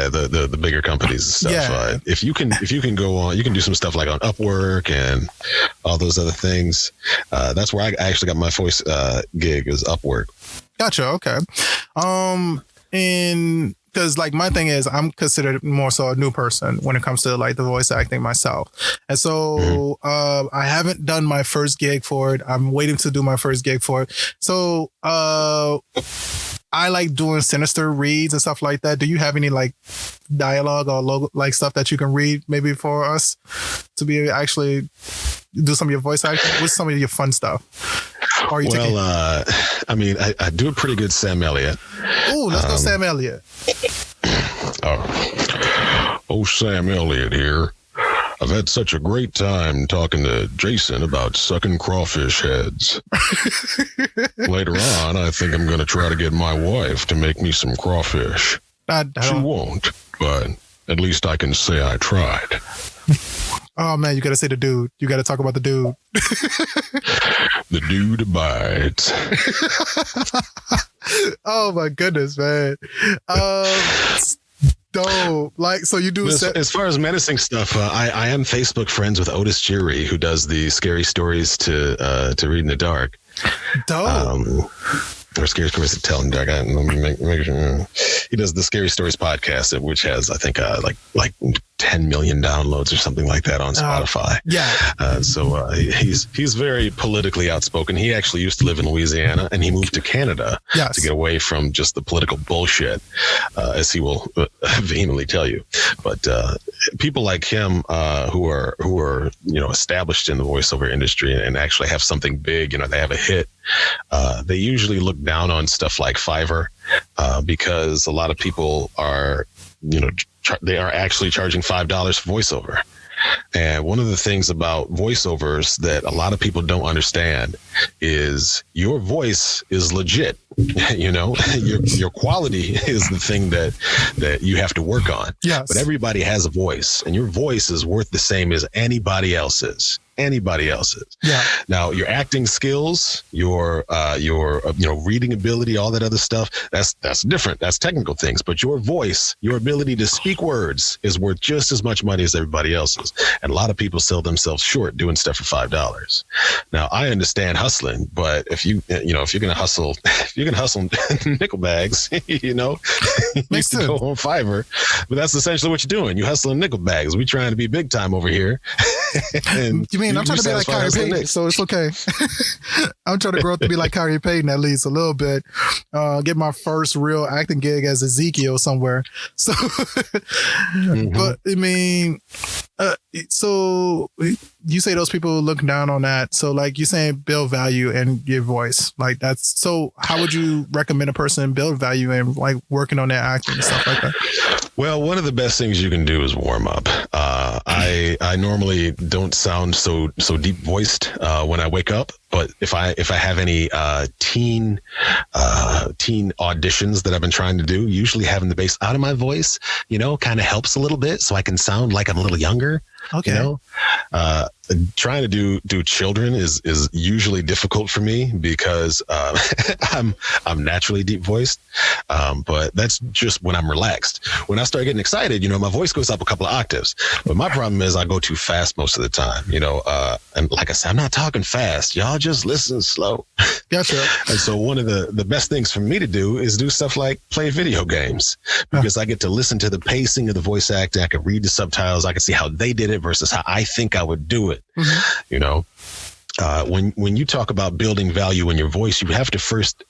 the bigger companies and stuff. Yeah. If you can go on, you can do some stuff like on Upwork and all those other things. That's where I actually got my voice gig, is Upwork. Gotcha. Okay. And because like my thing is, I'm considered more so a new person when it comes to like the voice acting myself. And so I haven't done my first gig for it. I'm waiting to do my first gig for it. So I like doing sinister reads and stuff like that. Do you have any like dialogue or logo like stuff that you can read maybe for us to be actually do some of your voice acting? What's some of your fun stuff? I do a pretty good Sam Elliott. Oh, let's go Sam Elliott. Oh, Sam Elliott here. I've had such a great time talking to Jason about sucking crawfish heads. Later on, I think I'm going to try to get my wife to make me some crawfish. She won't, but at least I can say I tried. Oh, man, you got to say the dude. You got to talk about the dude. The dude abides. Oh, my goodness, man. Dope. Like, so you do as far as menacing stuff, I am Facebook friends with Otis Jury, who does the scary stories to read in the dark. Dope. Or scary stories to tell in the dark. Let me make sure. He does the Scary Stories podcast, which has, I think, like 10 million downloads or something like that on Spotify. So he's very politically outspoken. He actually used to live in Louisiana, and he moved to Canada to get away from just the political bullshit, as he will vehemently tell you. But people like him, who are established in the voiceover industry and actually have something big, they have a hit. They usually look down on stuff like Fiverr, because a lot of people are, they are actually charging $5 for voiceover. And one of the things about voiceovers that a lot of people don't understand is your voice is legit. Your quality is the thing that you have to work on. Yes. But everybody has a voice, and your voice is worth the same as anybody else's. Yeah. Now, your acting skills, your reading ability, all that other stuff, that's different. That's technical things. But your voice, your ability to speak words is worth just as much money as everybody else's. And a lot of people sell themselves short doing stuff for $5. Now, I understand hustling, but if you're gonna hustle nickel bags, you Makes sense. go on Fiverr. But that's essentially what you're doing. You hustling nickel bags. We trying to be big time over here. And you mean I'm trying to be like Kyrie Payton, so it's okay. I'm trying to grow up to be like Kyrie Payton at least a little bit. Get my first real acting gig as Ezekiel somewhere. So, but I mean, so you say those people look down on that. So like you saying build value in your voice, like that's, so how would you recommend a person build value in like working on their acting and stuff like that? Well, one of the best things you can do is warm up. I normally don't sound so deep voiced when I wake up, but if I have any teen auditions that I've been trying to do, usually having the bass out of my voice, kind of helps a little bit, so I can sound like I'm a little younger. Okay. Trying to do children is usually difficult for me because I'm naturally deep voiced, but that's just when I'm relaxed. When I start getting excited, my voice goes up a couple of octaves. But my problem is I go too fast most of the time. And like I said, I'm not talking fast. Y'all just listen slow. Gotcha. And so one of the best things for me to do is do stuff like play video games, because I get to listen to the pacing of the voice acting. I can read the subtitles. I can see how they did it versus how I think I would do it. When you talk about building value in your voice, you have to first,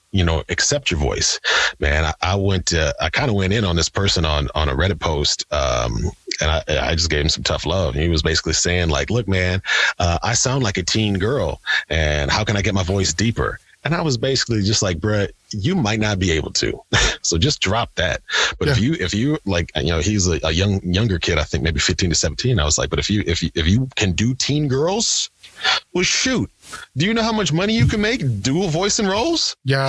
accept your voice. Man, I kind of went in on this person on a Reddit post, and I just gave him some tough love. And he was basically saying like, look, man, I sound like a teen girl, and how can I get my voice deeper? And I was basically just like, bruh, you might not be able to. So just drop that. But if you like, he's a younger kid, I think maybe 15 to 17. I was like, but if you can do teen girls, well, shoot. Do you know how much money you can make dual voicing roles? Yeah.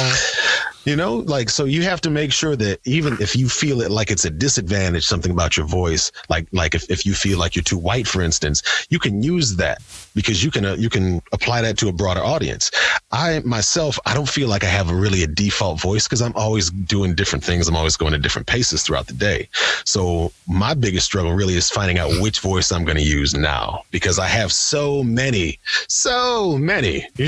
You know, like, so you have to make sure that even if you feel it like it's a disadvantage, something about your voice, like if you feel like you're too white, for instance, you can use that because you can apply that to a broader audience. I don't feel like I have a default voice because I'm always doing different things. I'm always going at different paces throughout the day. So my biggest struggle really is finding out which voice I'm going to use now, because I have so many,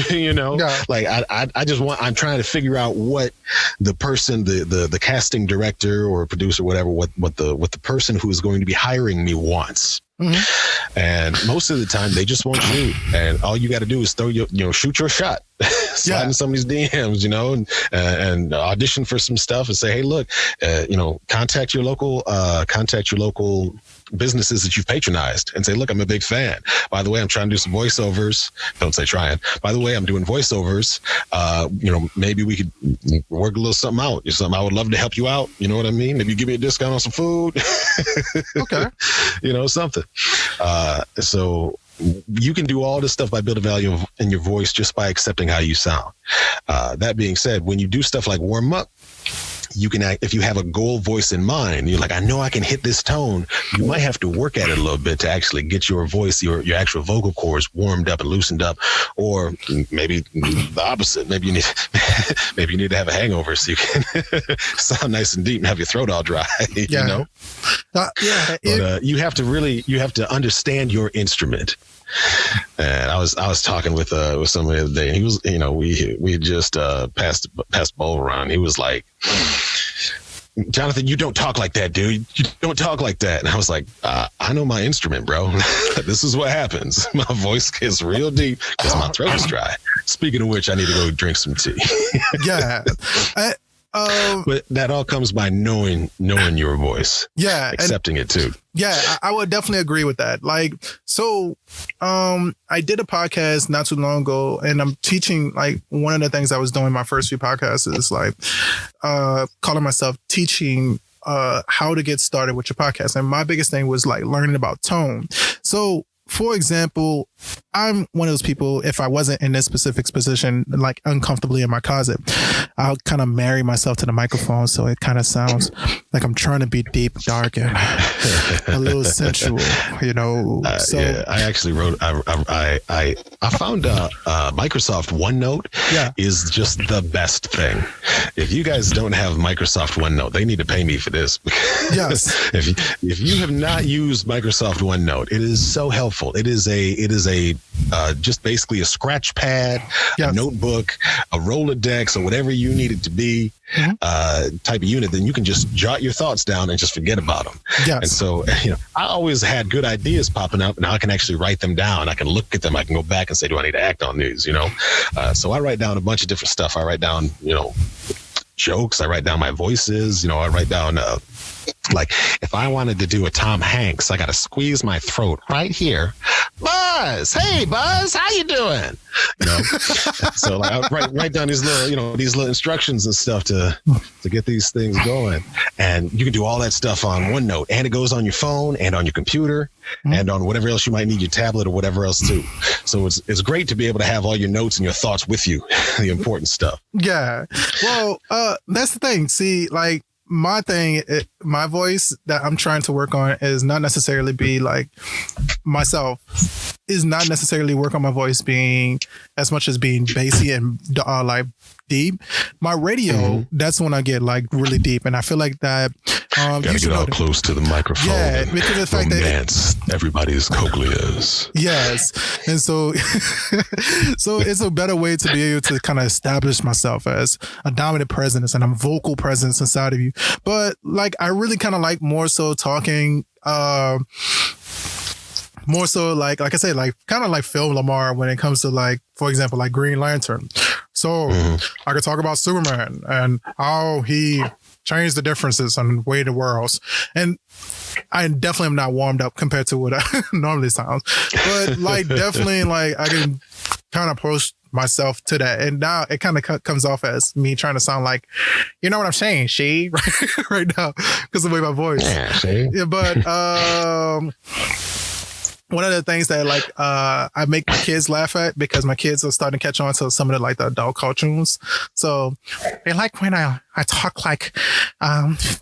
you know, like I'm trying to figure out what the person, the casting director or producer, whatever, what the person who is going to be hiring me wants. Mm-hmm. And most of the time they just won't shoot, and all you got to do is shoot your shot, slide in somebody's DMs, you know, and audition for some stuff and say, hey, look, contact your local businesses that you've patronized and say, look, I'm a big fan. By the way, I'm trying to do some voiceovers. Don't say trying. By the way, I'm doing voiceovers. Maybe we could work a little something out. It's something I would love to help you out. You know what I mean? Maybe you give me a discount on some food. Okay. Something. So you can do all this stuff by building value in your voice just by accepting how you sound. That being said, when you do stuff like warm up, you can, if you have a goal voice in mind, you're like, I know I can hit this tone. You might have to work at it a little bit to actually get your voice, your actual vocal cords warmed up and loosened up, or maybe the opposite. Maybe you need to have a hangover so you can sound nice and deep and have your throat all dry. You know, but you have to understand your instrument. And I was talking with somebody the other day, and he was, we had just passed bowl around. He was like, Johnathan, you don't talk like that, dude. You don't talk like that. And I was like, I know my instrument, bro. This is what happens. My voice gets real deep because my throat is dry. Speaking of which, I need to go drink some tea. Yeah. But that all comes by knowing your voice. Yeah. Accepting it too. Yeah, I would definitely agree with that. Like, so I did a podcast not too long ago, and I'm teaching, like, one of the things I was doing my first few podcasts is like calling myself teaching how to get started with your podcast. And my biggest thing was like learning about tone. So, for example, I'm one of those people, if I wasn't in this specific position, like uncomfortably in my closet, I'll kind of marry myself to the microphone. So it kind of sounds like I'm trying to be deep, dark, and a little sensual, So yeah, I actually wrote, I found Microsoft OneNote is just the best thing. If you guys don't have Microsoft OneNote, they need to pay me for this. Yes. If you have not used Microsoft OneNote, it is so helpful. It is a just basically a scratch pad, a notebook, a Rolodex, or whatever you need it to be, type of unit. Then you can just jot your thoughts down and just forget about them. Yes. And so, I always had good ideas popping up, and now I can actually write them down. I can look at them. I can go back and say, do I need to act on these? So I write down a bunch of different stuff. I write down, jokes. I write down my voices. I write down, like, if I wanted to do a Tom Hanks, I got to squeeze my throat right here. Buzz, hey Buzz, how you doing? So like I write down these little instructions and stuff to get these things going. And you can do all that stuff on OneNote, and it goes on your phone and on your computer and on whatever else you might need, your tablet or whatever else too. So it's great to be able to have all your notes and your thoughts with you, the important stuff. Yeah. Well, that's the thing. See, like, my thing, my voice that I'm trying to work on is not necessarily be like myself, is not necessarily work on my voice being as much as being bassy and like deep. My radio, that's when I get like really deep, and I feel like that. Gotta get all close to the microphone. Yeah, because of the fact that everybody's cochleas. Yes, and so so it's a better way to be able to kind of establish myself as a dominant presence and a vocal presence inside of you. But like, I really kind of like more so talking. More so like I said, like kind of like Phil Lamar when it comes to, like, for example, like Green Lantern. So I could talk about Superman and how he changed the differences and way the worlds. And I definitely am not warmed up compared to what I normally sound. But like, definitely, like, I can kind of approach myself to that. And now it kind of comes off as me trying to sound like, you know what I'm saying, she right now, because of the way my voice. Yeah, see? Yeah, but one of the things that like I make my kids laugh at, because my kids are starting to catch on to some of the adult cartoons. So they like when I talk like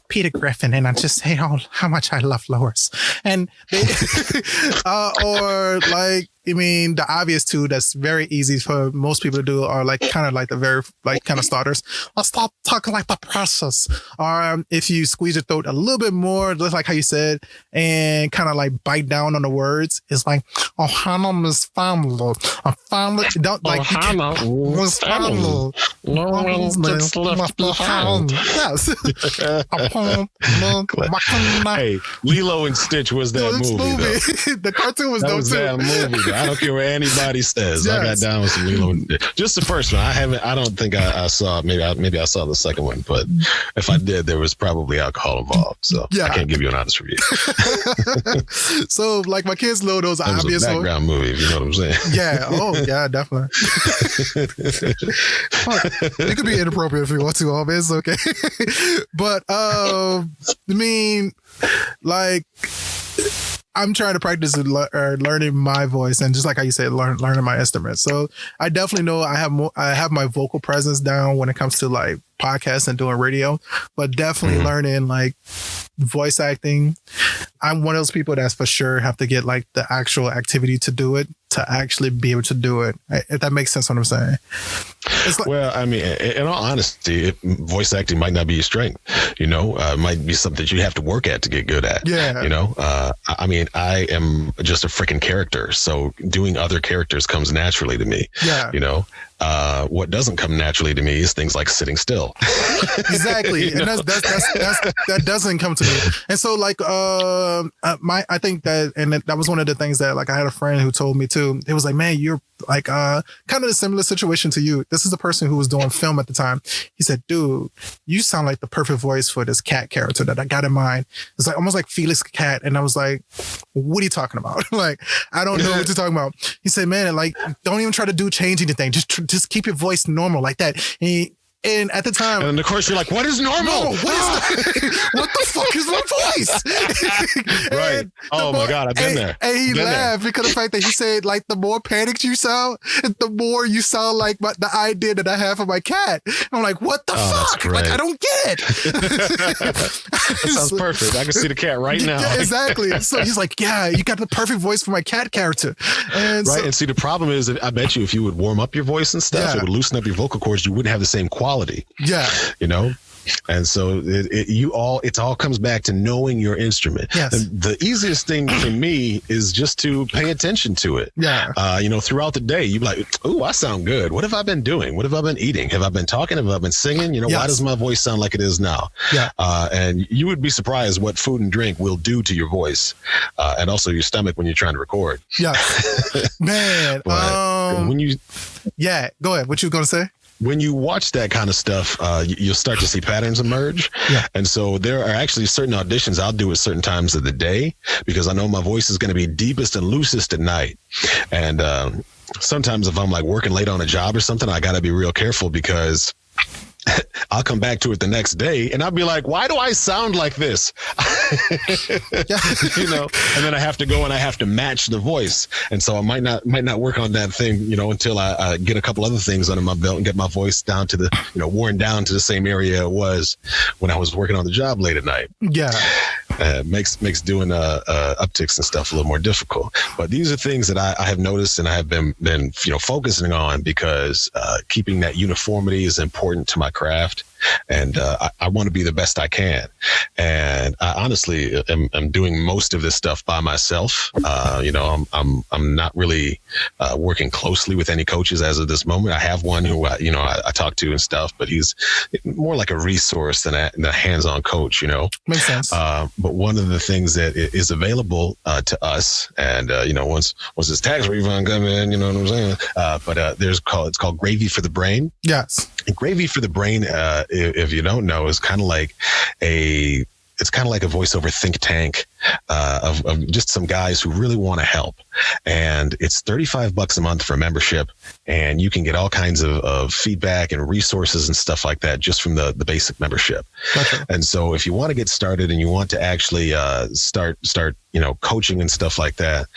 Peter Griffin and I just say how much I love Lois. And they or like, I mean, the obvious two that's very easy for most people to do are like kind of like the very like kind of starters. I'll stop talking like the precious. Or if you squeeze your throat a little bit more, just like how you said, and kind of like bite down on the words, it's like, oh, Hannah Miss Family. A family don't like Hannah Miss Family. No one gets left behind. Yes. Hey, Lilo and Stitch was that movie. The cartoon was that dope was too. that movie. I don't care what anybody says. Yes. I got down with some Lilo and Stitch. Just the first one. I don't think I saw. Maybe I saw the second one, but if I did, there was probably alcohol involved. So I can't give you an honest review. So like my kids know those that obvious was a background movie, if you know what I'm saying. Yeah. Oh yeah, definitely. It could be inappropriate if you want to, it's okay. But I mean, like, I'm trying to practice learning my voice, and just like how you said, learning my instrument. So I definitely know I have my vocal presence down when it comes to like podcasts and doing radio, but definitely learning like voice acting. I'm one of those people that's for sure have to get like the actual activity to do it, to actually be able to do it. If that makes sense what I'm saying. It's like, well, I mean, in all honesty, voice acting might not be your strength. You know, it might be something that you have to work at to get good at. Yeah. You know, I mean, I am just a freaking character. So doing other characters comes naturally to me. Yeah. You know, what doesn't come naturally to me is things like sitting still. Exactly. And that doesn't come to me. And so like, I think that was one of the things that like I had a friend who told me too. It was like, man, you're like, kind of a similar situation to you. This is the person who was doing film at the time. He said, dude, you sound like the perfect voice for this cat character that I got in mind. It's like almost like Felix Cat. And I was like, what are you talking about? Like, I don't know what you're talking about. He said, man, like, don't even try to change anything. Just keep your voice normal like that. And at the time, and of course you're like, what is normal? No, what the fuck is my voice? Right. Oh my God, I've been there. And he laughed because of the fact that he said, like, the more panicked you sound, the more you sound like the idea that I have for my cat. And I'm like, what the fuck? Like, I don't get it. That sounds perfect. I can see the cat right now. Yeah, exactly. So he's like, yeah, you got the perfect voice for my cat character. And right. And see, the problem is that I bet you if you would warm up your voice and stuff, it would loosen up your vocal cords, you wouldn't have the same quality. Yeah. You know? And so it all comes back to knowing your instrument. Yes. And the easiest thing for me is just to pay attention to it. Yeah. You know, throughout the day, you're like, oh, I sound good. What have I been doing? What have I been eating? Have I been talking? Have I been singing? You know, why does my voice sound like it is now? Yeah. And you would be surprised what food and drink will do to your voice and also your stomach when you're trying to record. Yeah. Man. When you... Yeah. Go ahead. What you going to say? When you watch that kind of stuff, you'll start to see patterns emerge. Yeah. And so there are actually certain auditions I'll do at certain times of the day because I know my voice is going to be deepest and loosest at night. And sometimes if I'm like working late on a job or something, I got to be real careful because I'll come back to it the next day and I'll be like, why do I sound like this? You know, and then I have to go and I have to match the voice. And so I might not work on that thing, you know, until I get a couple other things under my belt and get my voice down to the, you know, worn down to the same area it was when I was working on the job late at night. Yeah. Makes doing upticks and stuff a little more difficult. But these are things that I have noticed and I have been you know, focusing on because keeping that uniformity is important to my craft. And I want to be the best I can. And I honestly am doing most of this stuff by myself. You know, I'm not really working closely with any coaches as of this moment. I have one who I talk to and stuff, but he's more like a resource than a hands-on coach. You know, makes sense. But one of the things that is available to us, and you know, once this tax refund comes in, you know what I'm saying. But it's called Gravy for the Brain. Yes. And Gravy for the Brain, if you don't know, is kind of like a it's kind of like a voiceover think tank of just some guys who really want to help. And it's $35 a month for a membership. And you can get all kinds of feedback and resources and stuff like that just from the basic membership. Gotcha. And so if you want to get started and you want to actually start coaching and stuff like that,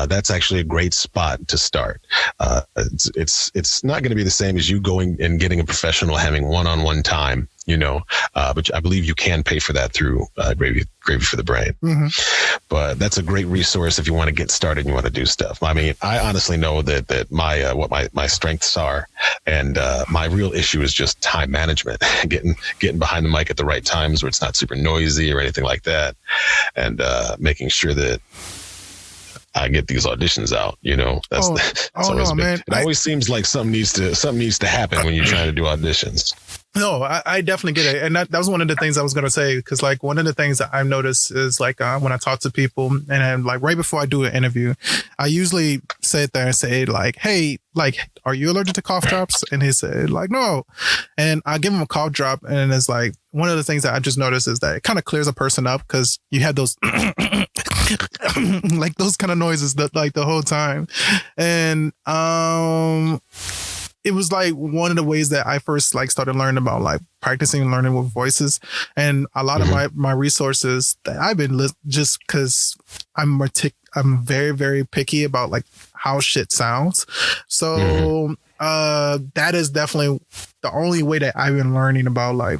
that's actually a great spot to start. It's not going to be the same as you going and getting a professional, having one-on-one time, but I believe you can pay for that through Gravy for the Brain. Mm-hmm. But that's a great resource if you want to get started and you want to do stuff. I mean, I honestly know that my strengths are, and my real issue is just time management, getting behind the mic at the right times where it's not super noisy or anything like that, and making sure that I get these auditions out. That's always big. Man. It always seems like something needs to happen when you're trying to do auditions. No, I definitely get it. And that was one of the things I was going to say, because like one of the things that I've noticed is like when I talk to people and then like right before I do an interview, I usually sit there and say like, hey, like, are you allergic to cough drops? And he said like, no. And I give him a cough drop. And it's like one of the things that I just noticed is that it kind of clears a person up because you have those like those kind of noises that like the whole time. And it was like one of the ways that I first like started learning about like practicing and learning with voices, and a lot of my resources that I've been just because I'm very, very picky about like how shit sounds. So that is definitely the only way that I've been learning about like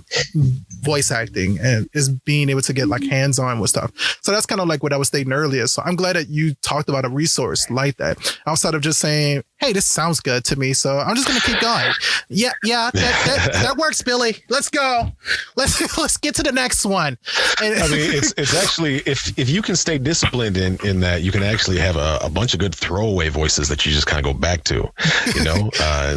voice acting, and is being able to get like hands on with stuff. So that's kind of like what I was stating earlier. So I'm glad that you talked about a resource like that outside of just saying, hey, this sounds good to me, so I'm just going to keep going. Yeah, that works, Billy. Let's go. Let's get to the next one. And I mean, it's actually, if you can stay disciplined in that, you can actually have a bunch of good throwaway voices that you just kind of go back to,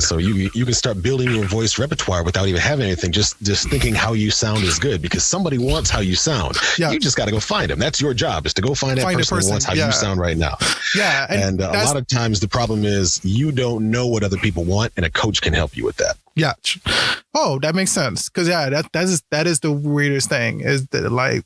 so you can start building your voice repertoire without even having anything, just thinking how you sound is good, because somebody wants how you sound. Yeah. You just got to go find them. That's your job, is to go find that person who wants how you sound right now. Yeah. And a lot of times the problem is you don't know what other people want, and a coach can help you with that. Yeah. Oh, that makes sense. Because that is the weirdest thing, is that like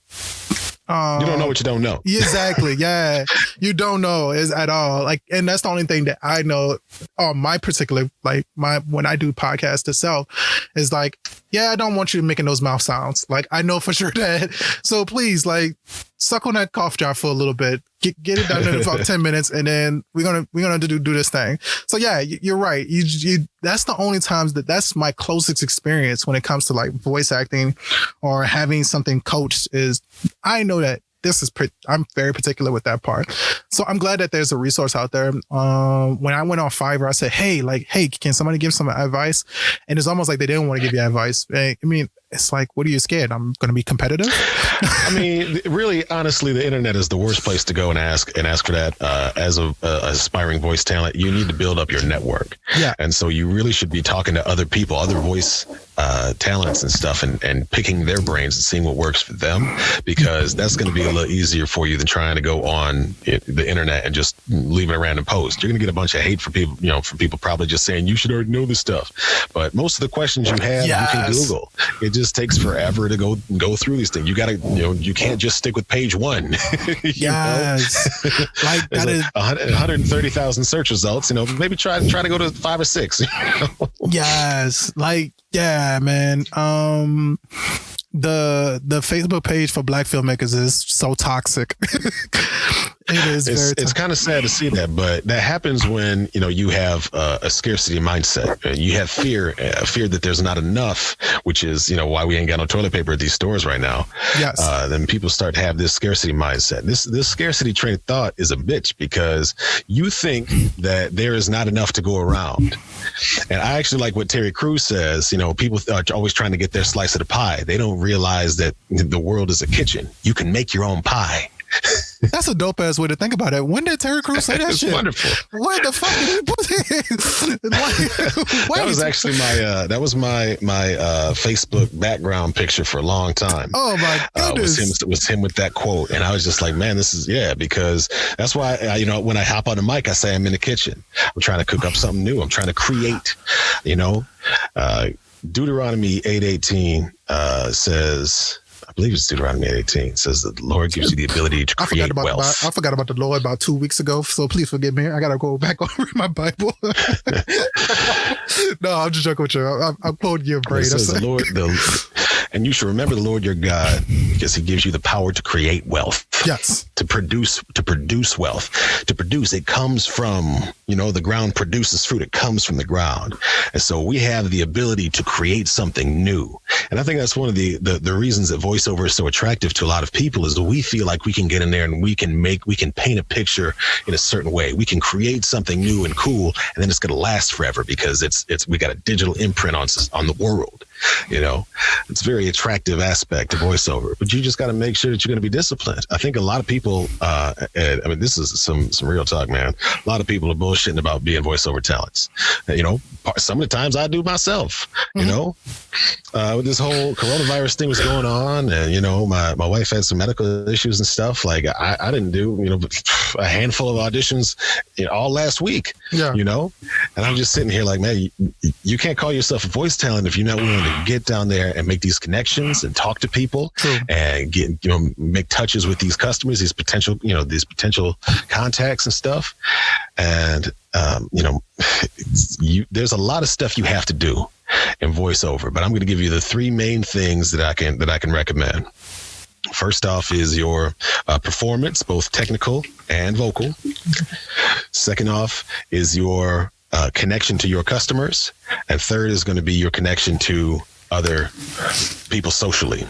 you don't know what you don't know. Exactly. Yeah. You don't know is at all. Like, and that's the only thing that I know on my particular, like when I do podcast itself is like, yeah, I don't want you making those mouth sounds. Like, I know for sure that. So please, like, suck on that cough drop for a little bit. Get it done in about 10 minutes, and then we're gonna do this thing. So yeah, you're right. You that's the only times that's my closest experience when it comes to like voice acting or having something coached. Is I know that I'm very particular with that part. So I'm glad that there's a resource out there. When I went on Fiverr, I said, hey, can somebody give some advice? And it's almost like they didn't want to give you advice. I mean, it's like, what are you scared? I'm going to be competitive? I mean, really, honestly, the internet is the worst place to go and ask for that. As a aspiring voice talent, you need to build up your network. Yeah. And so you really should be talking to other people, other voice talents and stuff, and picking their brains and seeing what works for them, because that's going to be a little easier for you than trying to go on the internet and just leaving a random post. You're going to get a bunch of hate from people probably just saying you should already know this stuff. But most of the questions you have, you can Google. It just takes forever to go through these things. You got to, you can't just stick with page one. Yes. Like that is 130,000 search results. Maybe try to go to 5 or 6. Yes. Like, yeah, man. The Facebook page for Black filmmakers is so toxic. It is. It's kind of sad to see that, but that happens when you have a scarcity mindset. You have fear that there's not enough, which is why we ain't got no toilet paper at these stores right now. Yes. Then people start to have this scarcity mindset. This scarcity train of thought is a bitch, because you think that there is not enough to go around. And I actually like what Terry Crews says. People are always trying to get their slice of the pie. They don't realize that the world is a kitchen. You can make your own pie. That's a dope ass way to think about it. When did Terry Crews say that it's shit? Wonderful. What the fuck did he put That was actually my Facebook background picture for a long time. Oh my goodness. Was him with that quote, and I was just like, man, this is because that's why when I hop on the mic, I say I'm in the kitchen. I'm trying to cook up something new. I'm trying to create. Deuteronomy 8:18 says, believe it's Deuteronomy 8:18. It says that the Lord gives you the ability to create wealth. I forgot about the Lord about 2 weeks ago, so please forgive me. I gotta go back and read my Bible. No, I'm just joking with you. I'm quoting your brain. It says the Lord, and you should remember the Lord your God, because he gives you the power to create wealth. Yes. To produce wealth. To produce, it comes from, the ground produces fruit. It comes from the ground. And so we have the ability to create something new. And I think that's one of the reasons that voiceover is so attractive to a lot of people, is that we feel like we can get in there and we can paint a picture in a certain way. We can create something new and cool, and then it's going to last forever because we got a digital imprint on the world. It's a very attractive aspect of voiceover, but you just got to make sure that you're going to be disciplined. I think a lot of people, this is some real talk, man. A lot of people are bullshitting about being voiceover talents. Some of the times I do myself, with this whole coronavirus thing was going on, and, my wife had some medical issues and stuff. Like I didn't do, a handful of auditions all last week, and I'm just sitting here like, man, you can't call yourself a voice talent if you're not willing to get down there and make these connections and talk to people. True. And get, make touches with these customers, these potential contacts and stuff. And, there's a lot of stuff you have to do in voiceover, but I'm going to give you the 3 main things that I can recommend. First off is your performance, both technical and vocal. Second off is your connection to your customers. And third is going to be your connection to other people socially.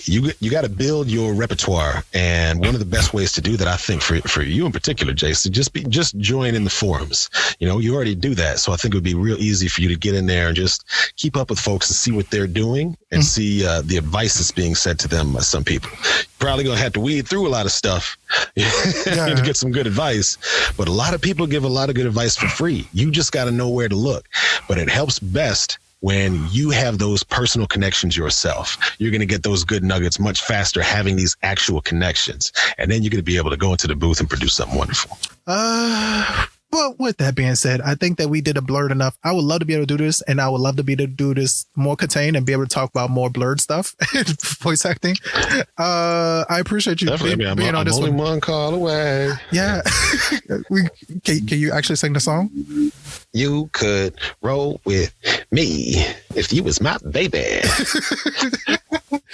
You got to build your repertoire, and one of the best ways to do that, I think, for you in particular, Jason, just join in the forums. You already do that, so I think it would be real easy for you to get in there and just keep up with folks and see what they're doing and see the advice that's being said to them by some people. You're probably gonna have to weed through a lot of stuff to get some good advice, but a lot of people give a lot of good advice for free. You just got to know where to look, but it helps best when you have those personal connections yourself. You're going to get those good nuggets much faster having these actual connections. And then you're going to be able to go into the booth and produce something wonderful. Well, with that being said, I think that we did a blurred enough. I would love to be able to do this, and I would love to be able to do this more contained and be able to talk about more blurred stuff, voice acting. I appreciate you being on this one. I'm only one call away. Yeah. Can you actually sing the song? You could roll with me if you was my baby.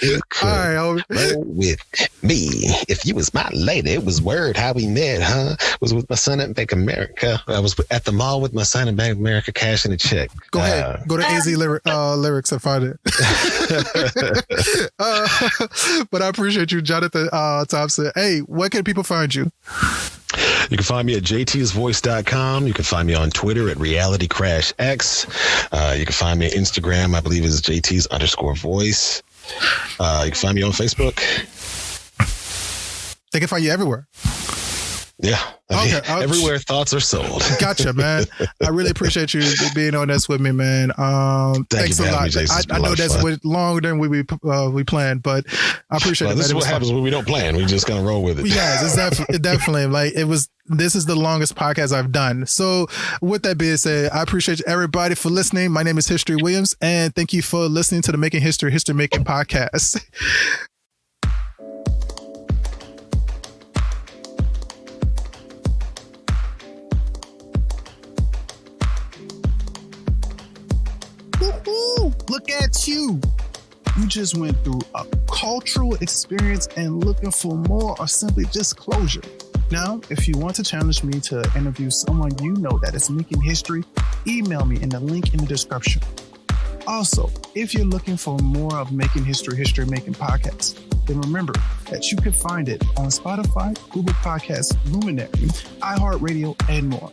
You could roll with me if you was my lady. It was word how we met, huh? Was with my son at Bank America. I was at the mall with my son at Bank America cashing a check. Go ahead. Go to AZ lyrics and find it. But I appreciate you, Johnathan Thompson. Hey, where can people find you? You can find me at jtsvoice.com. You can find me on Twitter at realitycrashx. You can find me on Instagram. I believe it's JTs_voice. You can find me on Facebook. They can find you everywhere. Yeah. Everywhere thoughts are sold. Gotcha, man. I really appreciate you being on this with me, man. Thanks a lot. I know that's longer than we planned, but I appreciate it. This is what happens when we don't plan. We just kind of roll with it. Yeah, it's definitely like this is the longest podcast I've done. So with that being said, I appreciate everybody for listening. My name is History Williams, and thank you for listening to the Making History Making podcast. Look at you. You just went through a cultural experience and looking for more or simply just closure. Now, if you want to challenge me to interview someone you know that is making history, email me in the link in the description. Also, if you're looking for more of Making History Making podcasts, then remember that you can find it on Spotify, Google Podcasts, Luminary, iHeartRadio, and more.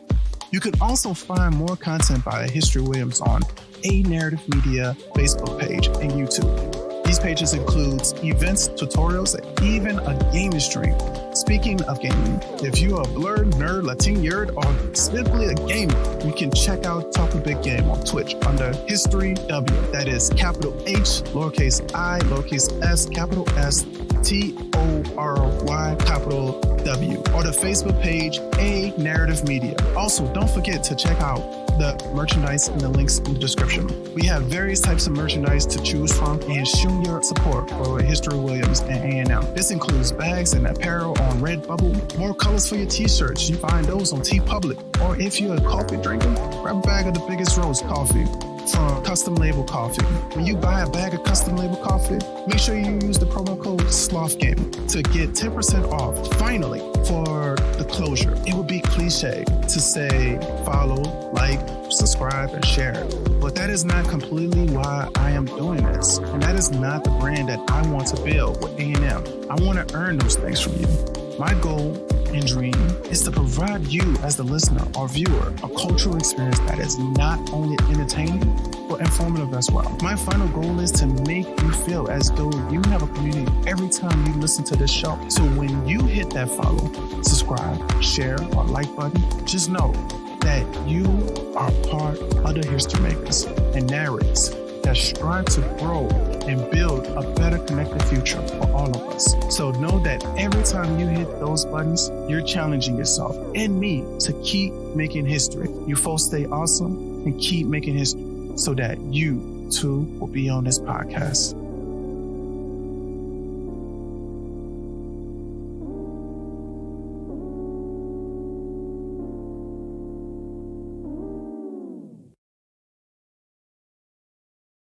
You can also find more content by History Williams on A Narrative Media Facebook page and YouTube. These pages include events, tutorials, and even a gaming stream. Speaking of gaming, if you are a blurred, nerd, Latin nerd, or simply a gamer, you can check out Talk a Big Game on Twitch under History W. That is capital H, lowercase I, lowercase s, capital S, TORY, capital W, or the Facebook page A Narrative Media. Also, don't forget to check out the merchandise and the links in the description. We have various types of merchandise to choose from, and show your support for History Williams and A&M. This includes bags and apparel on Redbubble, more colors for your t-shirts. You find those on TeePublic. Or if you're a coffee drinker, grab a bag of the biggest roast coffee from Custom Label Coffee. When you buy a bag of Custom Label Coffee, make sure you use the promo code SLOTHGAME to get 10% off. Finally, for the closure, it would be cliche to say follow, like, subscribe, and share. But that is not completely why I am doing this. And that is not the brand that I want to build with A&M. I want to earn those things from you. My goal and dream is to provide you as the listener or viewer a cultural experience that is not only entertaining but informative as well. My final goal is to make you feel as though you have a community every time you listen to this show. So when you hit that follow, subscribe, share, or like button, just know that you are part of the history makers and narrators that strive to grow and build a better connected future for all of us. So know that every time you hit those buttons, you're challenging yourself and me to keep making history. You folks stay awesome and keep making history so that you too will be on this podcast.